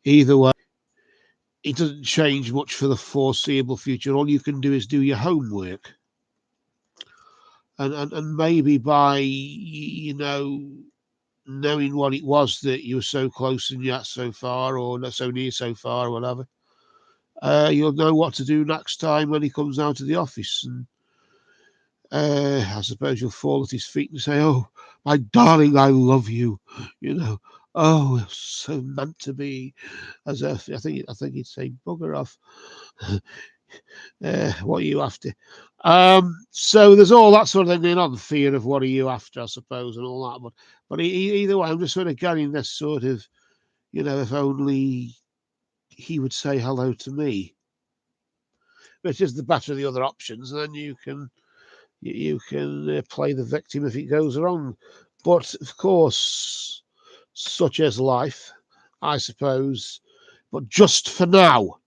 Either way, it doesn't change much for the foreseeable future. All you can do is do your homework. And maybe by knowing what it was that you were so close and yet so far, or not so near so far, or whatever, you'll know what to do next time when he comes out of the office. And I suppose you'll fall at his feet and say, "Oh, my darling, I love you." Oh, it's so meant to be. As if I think he'd say, "Bugger off." What are you after? So there's all that sort of thing going on. Fear of what are you after, I suppose, and all that. But either way, I'm just sort of getting this sort of, if only he would say hello to me, which is the better of the other options. And then you can play the victim if it goes wrong. But of course, such is life, I suppose. But just for now,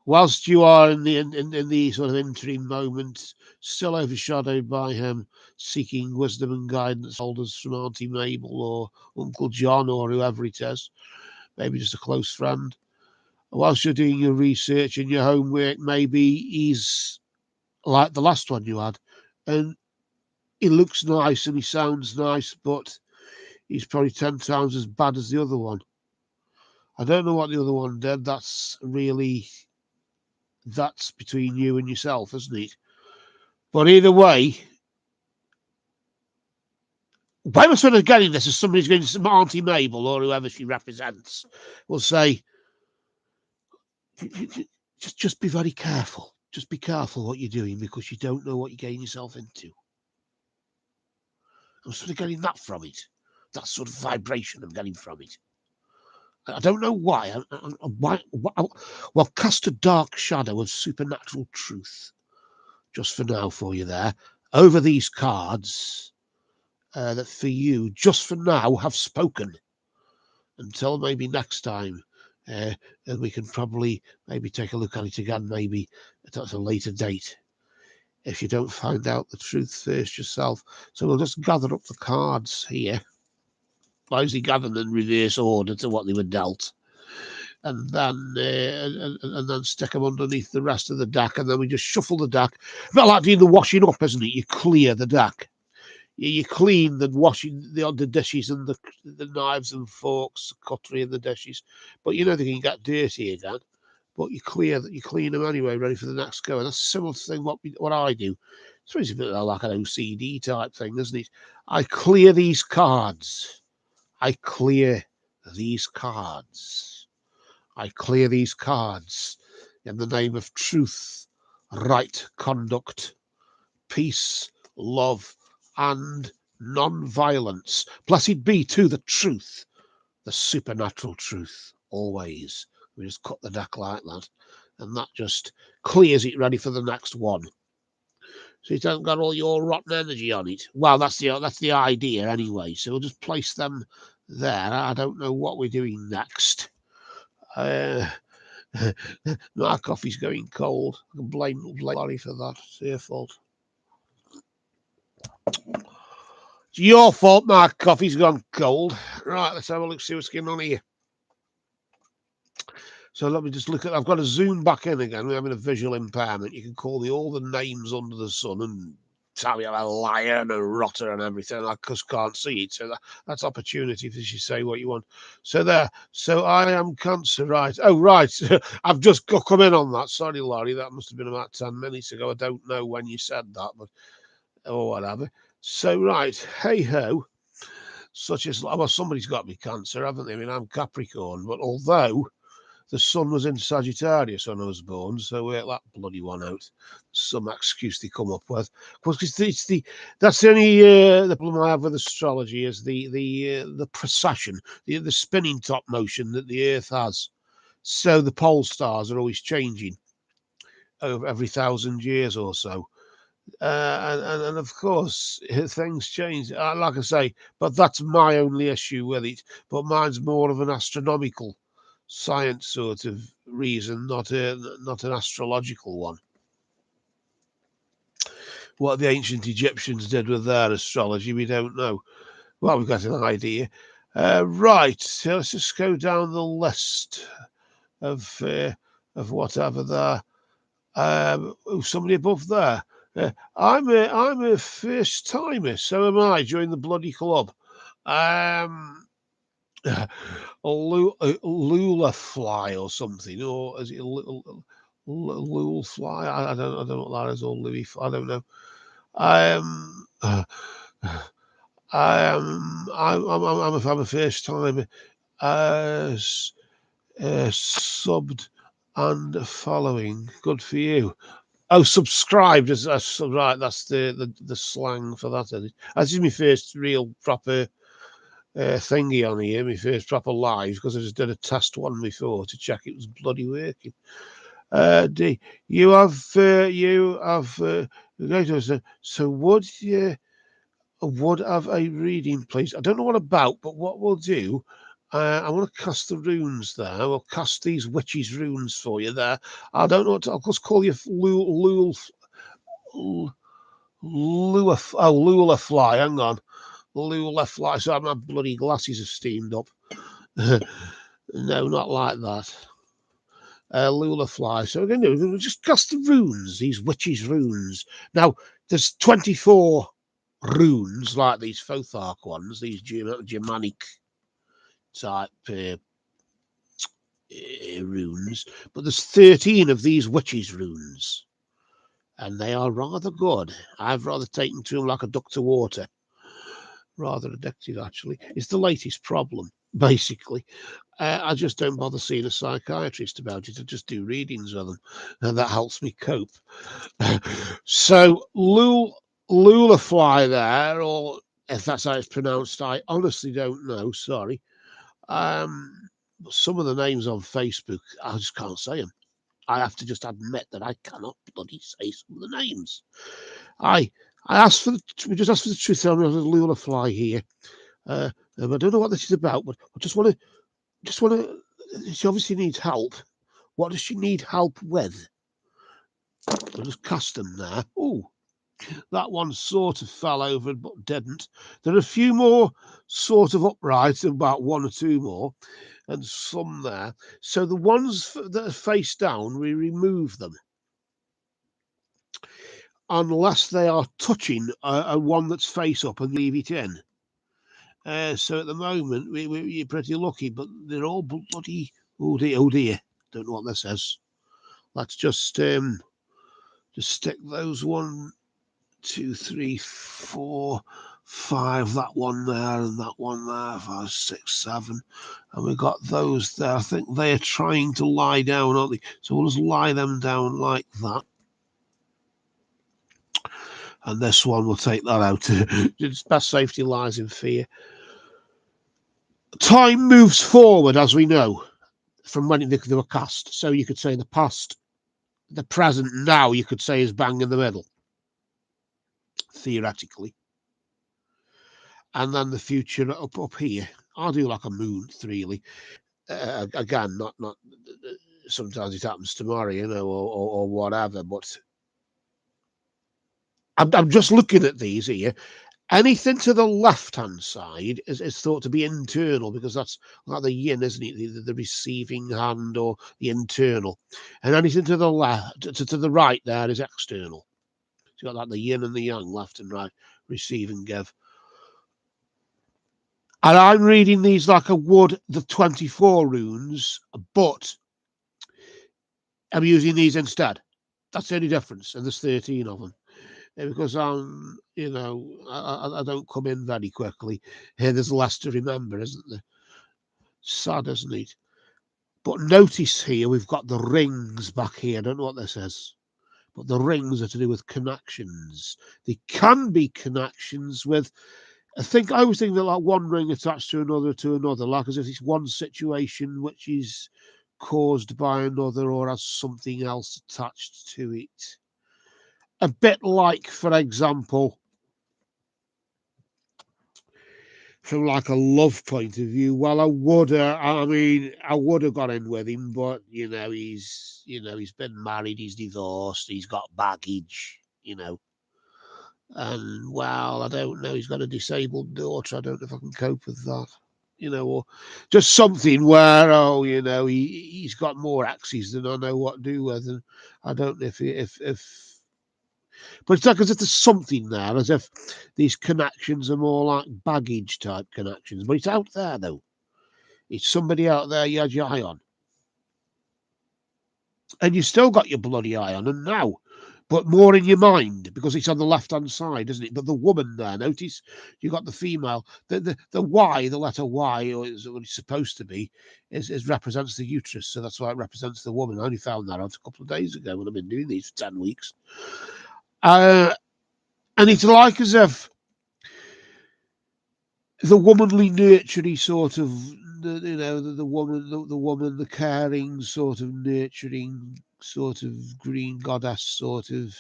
whilst you are in the sort of interim moment, still overshadowed by him seeking wisdom and guidance holders from Auntie Mabel or Uncle John or whoever it is, maybe just a close friend. Whilst you're doing your research and your homework, maybe he's like the last one you had, and he looks nice and he sounds nice, but he's probably 10 times as bad as the other one. I don't know what the other one did. That's between you and yourself, isn't it? But either way, why am I sort of getting this? As somebody's going to Auntie Mabel or whoever she represents will say, just be very careful. Just be careful what you're doing because you don't know what you're getting yourself into. I'm sort of getting that from it. that sort of vibration I'm getting from it. I don't know why. Well, cast a dark shadow of supernatural truth, just for now for you there, over these cards that for you, just for now, have spoken. Until maybe next time, and we can probably maybe take a look at it again, maybe at a later date, if you don't find out the truth first yourself. So we'll just gather up the cards here. I usually gather them in reverse order to what they were dealt, and then stick them underneath the rest of the deck, and then we just shuffle the deck. A bit like doing the washing up, isn't it? You clear the deck. You clean the washing the dishes and the knives and forks, cutlery and the dishes, but you know they can get dirty again. But you clean them anyway, ready for the next go. And that's a similar thing what I do. It's a bit like an OCD type thing, isn't it? I clear these cards. I clear these cards. I clear these cards in the name of truth, right conduct, peace, love, and non-violence. Blessed be to the truth, the supernatural truth, always. We just cut the deck like that, and that just clears it ready for the next one. So it hasn't got all your rotten energy on it. Well, that's the idea anyway. So we'll just place them there. I don't know what we're doing next. My coffee's going cold. I can blame Larry for that. It's her fault. It's your fault my coffee's gone cold. Right, let's have a look, see what's going on here. So let me just look at, I've got to zoom back in again. We're having a visual impairment. You can call me all the names under the sun and tell me I'm a liar and a rotter and everything. I just can't see it. So that's opportunity for you to say what you want. So there. So I am Cancer, right. Oh, right. I've just come in on that. Sorry, Laurie. That must have been about 10 minutes ago. I don't know when you said that, but or whatever. So, right. Hey ho. Such as, well, somebody's got me Cancer, haven't they? I mean, I'm Capricorn, but although the sun was in Sagittarius when I was born, so work that bloody one out. Some excuse they come up with. Because that's the only the problem I have with astrology is the precession, the spinning top motion that the Earth has. So the pole stars are always changing over every 1,000 years or so. And of course things change, like I say, but that's my only issue with it. But mine's more of an astronomical science sort of reason, not an astrological one. What the ancient Egyptians did with their astrology, we don't know. Well, we've got an idea. Right, so let's just go down the list of whatever there. Somebody above there. I'm a first timer, so am I. Join the bloody club. Lula fly or something, or is it Lul fly? I don't know what that is, or Louis. I don't know. I'm a first timer. Subbed and following. Good for you. Oh, subscribed as right. That's the slang for that. This is my first real proper thingy on here. My first proper live, because I just did a test one before to check it was bloody working. D, you have. So would have a reading, please? I don't know what about, but what we'll do. I want to cast the runes there. We'll cast these witches' runes for you there. I don't know what to, I'll just call you Lula fly. Hang on. Lula fly. So my bloody glasses have steamed up. No, not like that. Lula fly. So we're going to do, just cast the runes, these witches' runes. Now, there's 24 runes, like these Fothark ones, these Germanic type runes, but there's 13 of these witches' runes, and they are rather good. I've rather taken to them like a duck to water. Rather addicted, actually. It's the latest problem, basically. I just don't bother seeing a psychiatrist about it. I just do readings of them, and that helps me cope. So, Lula fly there, or If that's how it's pronounced, I honestly don't know. Sorry. But some of the names on Facebook, I just can't say them. I have to just admit that I cannot bloody say some of the names. I asked for we just asked for the truth on Lula Fly here. I don't know what this is about, but I just want to. She obviously needs help. What does she need help with? I'll just cast them there. Oh, that one sort of fell over but didn't. There are a few more sort of upright, about one or two more, and some there. So the ones that are face down, we remove them. Unless they are touching a one that's face up and leave it in. So at the moment, you're pretty lucky, but they're all bloody. Oh dear. Don't know what this is. Let's just stick those 1, 2, 3, 4, 5. That one there and that one there. 5, 6, 7, and we got those there. I think they are trying to lie down, aren't they? So we'll just lie them down like that. And this one will take that out. Its best safety lies in fear. Time moves forward, as we know, from when they were cast. So you could say the past, the present, now you could say is bang in the middle, theoretically. And then the future up here. I'll do like a moon, really. Again, not sometimes it happens tomorrow, or whatever. But I'm just looking at these here. Anything to the left-hand side is thought to be internal, because that's like the yin, isn't it? The receiving hand, or the internal. And anything to the left, to the right there, is external. So you've got like the yin and the yang, left and right, receive and give. And I'm reading these like I would the 24 runes, but I'm using these instead. That's the only difference, and there's 13 of them. Because I don't come in very quickly. Here, there's less to remember, isn't there? Sad, isn't it? But notice here, we've got the rings back here. I don't know what this is, but the rings are to do with connections. They can be connections with, I always think that like one ring attached to another, like as if it's one situation which is caused by another or has something else attached to it. A bit like, for example, from like a love point of view, well, I would have got in with him, but he's been married, he's divorced, he's got baggage, and well, I don't know, he's got a disabled daughter. I don't know if I can cope with that, or just something where he's got more axes than I know what to do with, and I don't know if. But it's like as if there's something there, as if these connections are more like baggage type connections. But it's out there, though. It's somebody out there you had your eye on. And you still got your bloody eye on them now. But more in your mind, because it's on the left-hand side, isn't it? But the woman there, notice you got the female. The Y, the letter Y, or is what it's supposed to be, is represents the uterus. So that's why it represents the woman. I only found that out a couple of days ago when I've been doing these for 10 weeks. And it's like as if the womanly nurturing sort of, the woman, the caring sort of nurturing sort of green goddess sort of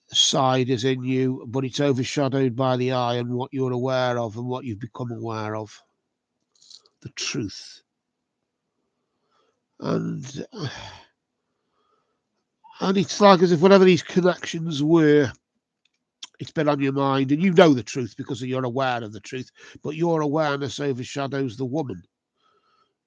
side is in you, but it's overshadowed by the eye and what you're aware of and what you've become aware of, the truth. And it's like as if whatever these connections were, it's been on your mind, and you know the truth because you're aware of the truth, but your awareness overshadows the woman.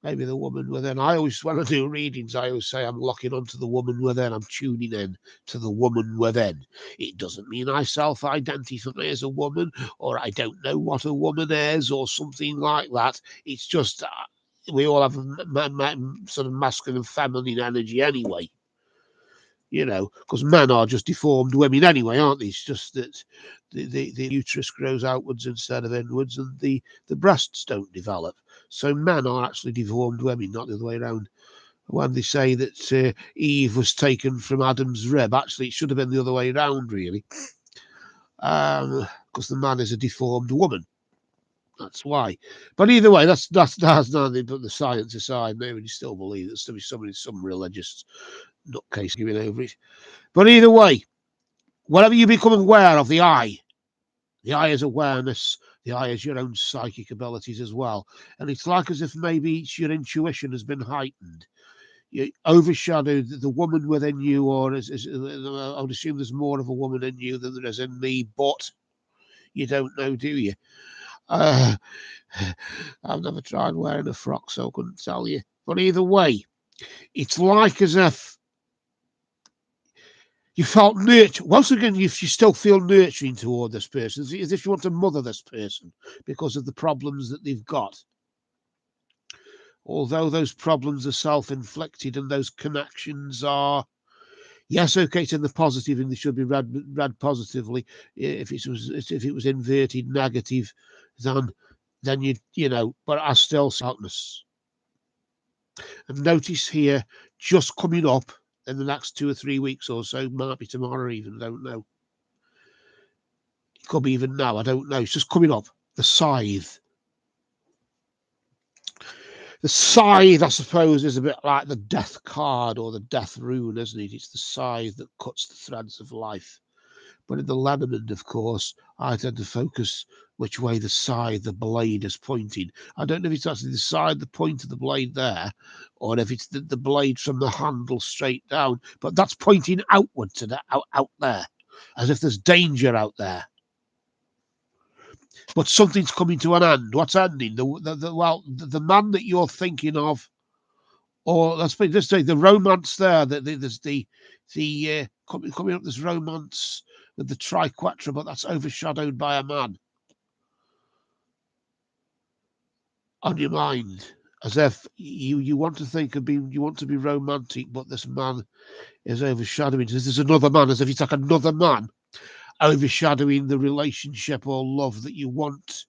Maybe the woman within. I always, when I do readings, I always say I'm locking onto the woman within. I'm tuning in to the woman within. It doesn't mean I self-identify as a woman, or I don't know what a woman is, or something like that. It's just we all have sort of masculine and feminine energy anyway. Because men are just deformed women anyway, aren't they? It's just that the uterus grows outwards instead of inwards, and the breasts don't develop. So men are actually deformed women, not the other way around. When they say that Eve was taken from Adam's rib, actually it should have been the other way around, really. Because because the man is a deformed woman. That's why. But either way, that's nothing but the science aside. Maybe you still believe there's to be some religious nutcase giving over it. But either way, whatever you become aware of, the eye is awareness. The eye is your own psychic abilities as well. And it's like as if maybe your intuition has been heightened. You overshadowed the woman within you, or I would assume there's more of a woman in you than there is in me, but you don't know, do you? I've never tried wearing a frock, so I couldn't tell you. But either way, it's like as if you felt nurtured. Once again, you still feel nurturing toward this person, as if you want to mother this person because of the problems that they've got. Although those problems are self-inflicted and those connections are, yes, okay, it's in the positive and they should be read positively. If it was inverted negative, then you know, but I still darkness. And notice here, just coming up in the next 2 or 3 weeks or so, might be tomorrow even, I don't know. It could be even now, I don't know. It's just coming up. The scythe. The scythe, I suppose, is a bit like the death card or the death rune, isn't it? It's the scythe that cuts the threads of life. But in the Lenormand, of course, I tend to focus which way the scythe, the blade is pointing. I don't know if it's actually the side, the point of the blade there, or if it's the blade from the handle straight down. But that's pointing outward to the out there, as if there's danger out there. But something's coming to an end. What's ending? The man that you're thinking of, or let's put it this way, the romance there. There's coming up this romance with the triquetra, but that's overshadowed by a man on your mind, as if you want to think of being, you want to be romantic, but this man is overshadowing. There's another man, as if it's like another man overshadowing the relationship or love that you want.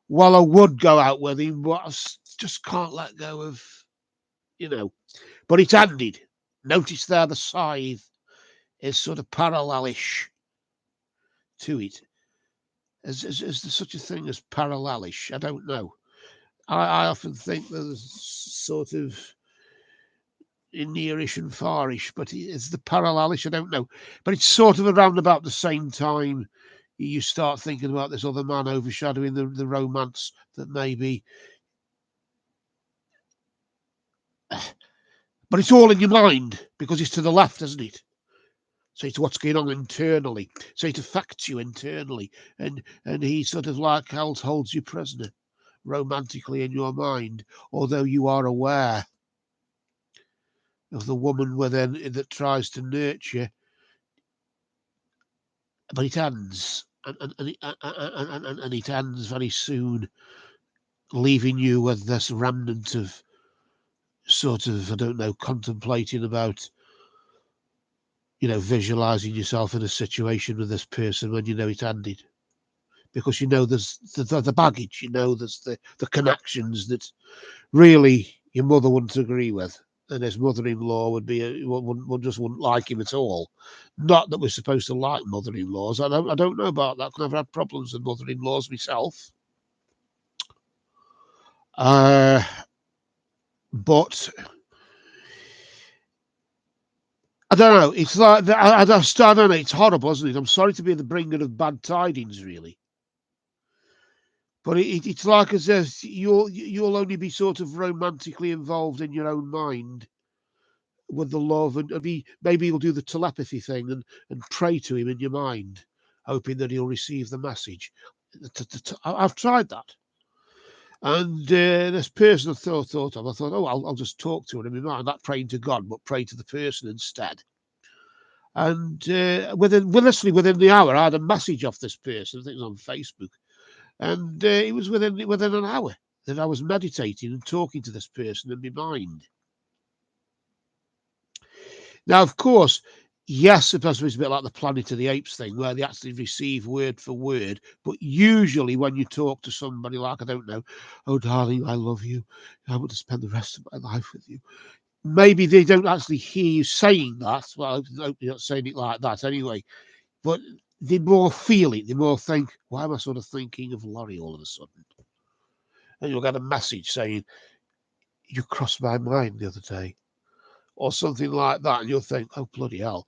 Well, I would go out with him, but I just can't let go of, you know. But it's ended. Notice there the scythe is sort of parallelish to it. Is there such a thing as parallelish? I don't know. I often think there's sort of nearish and farish, but it's the parallelish. I don't know. But it's sort of around about the same time you start thinking about this other man overshadowing the romance that maybe. But it's all in your mind because it's to the left, isn't it? So it's what's going on internally. So it affects you internally. And he sort of like holds you prisoner romantically in your mind, although you are aware of the woman within that tries to nurture. But it ends. And it ends very soon, leaving you with this remnant of sort of, I don't know, contemplating about, you know, visualizing yourself in a situation with this person when you know it ended. Because you know there's the baggage, you know there's the connections that really your mother wouldn't agree with, and his mother-in-law would just wouldn't like him at all. Not that we're supposed to like mother-in-laws. I don't know about that. I've had problems with mother-in-laws myself. But I don't know. It's like I don't know. It's horrible, isn't it? I'm sorry to be the bringer of bad tidings, really. But it's like as if you'll only be sort of romantically involved in your own mind with the love, and maybe you'll do the telepathy thing and pray to him in your mind, hoping that he'll receive the message. I've tried that. And this person I thought of, I thought, oh, I'll just talk to him in my mind, not praying to God, but pray to the person instead. And within the hour, I had a message off this person. I think it was on Facebook, and it was within an hour that I was meditating and talking to this person in my mind. Now, of course, yes, it's a bit like the Planet of the Apes thing, where they actually receive word for word. But usually, when you talk to somebody like, I don't know, oh darling, I love you, I want to spend the rest of my life with you. Maybe they don't actually hear you saying that. Well, I hope you're not saying it like that anyway. But they more feel it. They more think, why am I sort of thinking of Laurie all of a sudden? And you'll get a message saying, you crossed my mind the other day, or something like that. And you'll think, oh, bloody hell.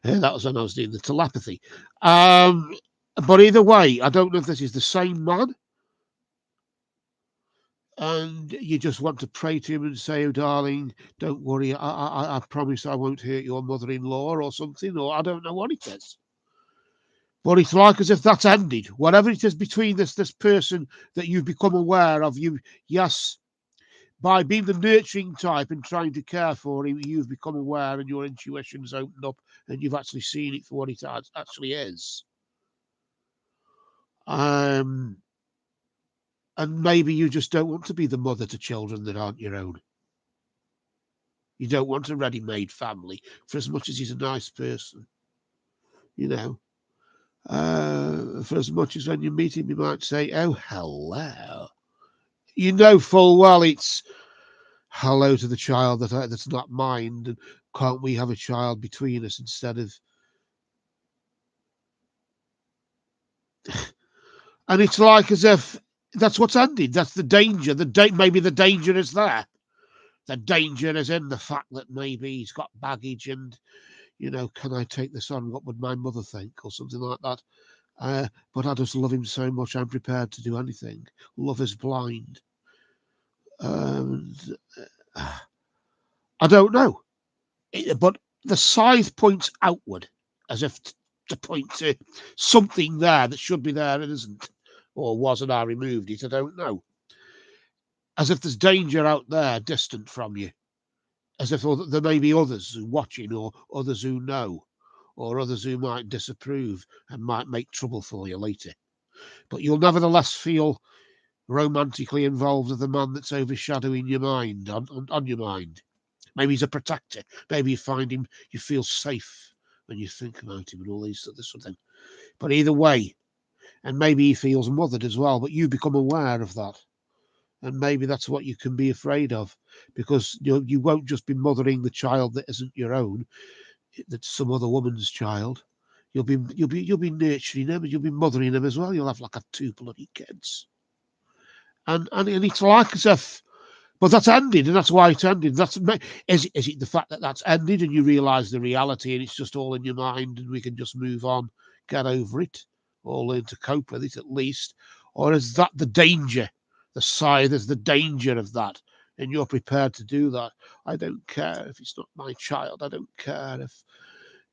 That was when I was doing the telepathy. But either way, I don't know if this is the same man. And you just want to pray to him and say, oh, darling, don't worry. I promise I won't hurt your mother-in-law or something. Or I don't know what it is. But it's like as if that's ended. Whatever it is between this person that you've become aware of, yes, by being the nurturing type and trying to care for him, you've become aware and your intuition's opened up and you've actually seen it for what it actually is. And maybe you just don't want to be the mother to children that aren't your own. You don't want a ready-made family for as much as he's a nice person. You know, for as much as when you meet him, you might say, oh, hello. You know full well it's hello to the child that's not mine, and can't we have a child between us instead of... And it's like as if that's what's ended. That's the danger. Maybe the danger is there. The danger is in the fact that maybe he's got baggage and, you know, can I take this on? What would my mother think? Or something like that. But I just love him so much, I'm prepared to do anything. Love is blind. I don't know. But the scythe points outward as if to point to something there that should be there and isn't. Or wasn't, I removed it, I don't know. As if there's danger out there distant from you. As if there may be others watching, or others who know, or others who might disapprove and might make trouble for you later. But you'll nevertheless feel romantically involved with the man that's overshadowing your mind, on your mind. Maybe he's a protector. Maybe you find him, you feel safe when you think about him and all this sort of thing. But either way, and maybe he feels mothered as well, but you become aware of that. And maybe that's what you can be afraid of, because you won't just be mothering the child that isn't your own, that's some other woman's child. You'll be nurturing him, and you'll be mothering him as well. You'll have like 2 bloody kids. And it's like as if, but that's ended, and that's why it's ended. Is it the fact that that's ended and you realise the reality and it's just all in your mind and we can just move on, get over it, or learn to cope with it at least? Or is that the danger? The scythe is the danger of that, and you're prepared to do that. I don't care if it's not my child. I don't care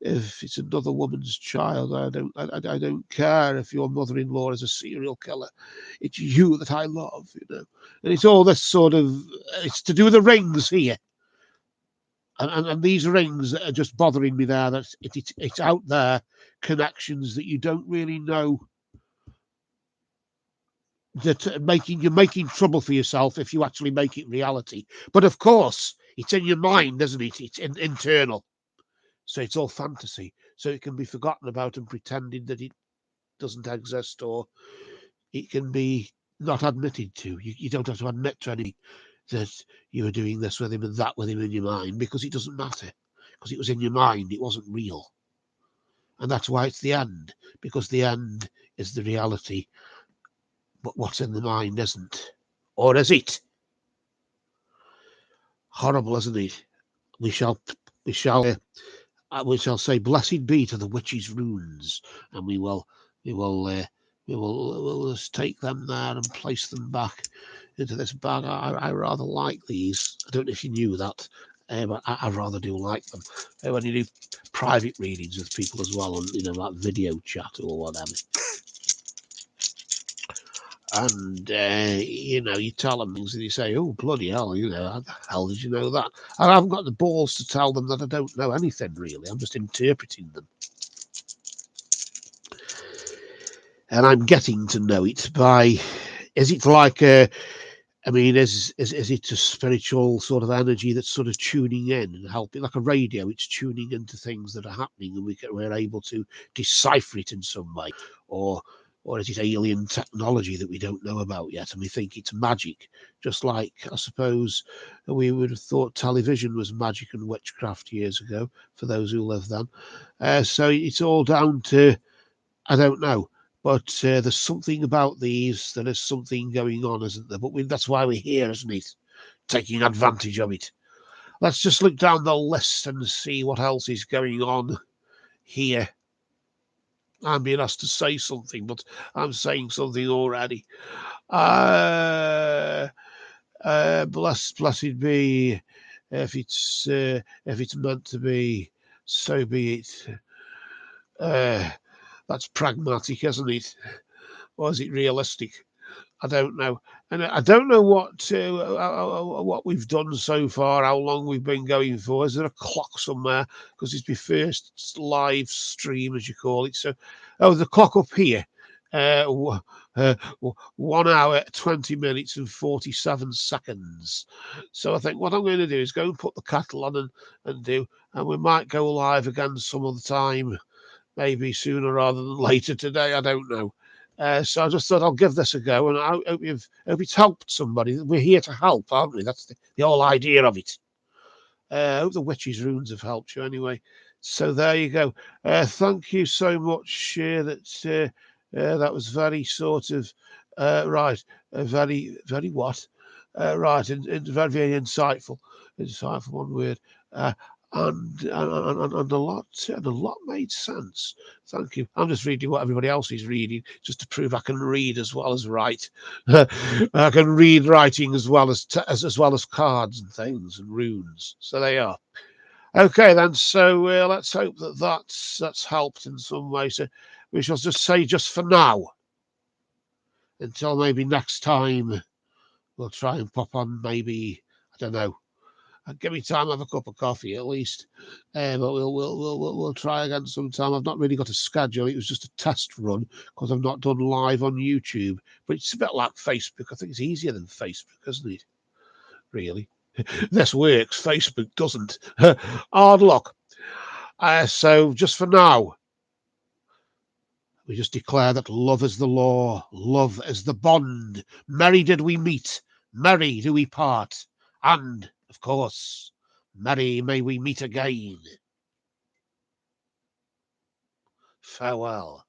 if it's another woman's child. I don't care if your mother-in-law is a serial killer. It's you that I love, you know. And it's all this sort of, it's to do with the rings here. And these rings that are just bothering me there, that it's out there, connections that you don't really know, that you're making trouble for yourself if you actually make it reality. But of course, it's in your mind, isn't it? It's internal. So it's all fantasy. So it can be forgotten about and pretended that it doesn't exist, or it can be not admitted to. You don't have to admit to anybody that you were doing this with him and that with him in your mind, because it doesn't matter. Because it was in your mind, it wasn't real. And that's why it's the end, because the end is the reality. But what's in the mind isn't. Or is it? Horrible, isn't it? We shall say, blessed be to the witch's runes, and we'll just take them there and place them back into this bag. I rather like these. I don't know if you knew that, but I rather do like them. When you do private readings with people as well, on, you know, like video chat or whatever. And, you know, you tell them things and you say, oh, bloody hell, you know, how the hell did you know that? And I haven't got the balls to tell them that I don't know anything, really. I'm just interpreting them. And I'm getting to know it by, is it like is it a spiritual sort of energy that's sort of tuning in and helping, like a radio? It's tuning into things that are happening, and we're able to decipher it in some way, or is it alien technology that we don't know about yet, and we think it's magic? Just like, I suppose, we would have thought television was magic and witchcraft years ago, for those who lived then. So it's all down to I don't know. But there's something about these. There is something going on, isn't there? But that's why we're here, isn't it? Taking advantage of it. Let's just look down the list and see what else is going on here. I'm being asked to say something, but I'm saying something already. Blessed be. If it's meant to be, so be it. That's pragmatic, isn't it? Or is it realistic? I don't know, and I don't know what we've done so far. How long we've been going for? Is there a clock somewhere? Because it's my first live stream, as you call it. So, oh, the clock up here. 1 hour, 20 minutes, and 47 seconds. So I think what I'm going to do is go and put the kettle on and we might go live again some other time, maybe sooner rather than later today. I don't know. So I just thought I'll give this a go, and I hope it's helped somebody. We're here to help, aren't we? That's the whole idea of it. I hope the witches' runes have helped you anyway. So there you go. Thank you so much. That was very sort of right. Very what? Right, and very, very insightful. Insightful, one word. And a lot made sense. Thank you. I'm just reading what everybody else is reading, just to prove I can read as well as write. I can read writing as well as cards and things and runes. So they are. Okay then. So let's hope that's helped in some way. So we shall just say just for now, until maybe next time, we'll try and pop on. Maybe I don't know. Give me time, have a cup of coffee at least. But we'll try again sometime. I've not really got a schedule. It was just a test run because I've not done live on YouTube. But it's a bit like Facebook. I think it's easier than Facebook, isn't it? Really, this works. Facebook doesn't. Hard luck. So just for now, we just declare that love is the law, love is the bond. Merry did we meet, merry do we part, and, of course, merry may we meet again. Farewell.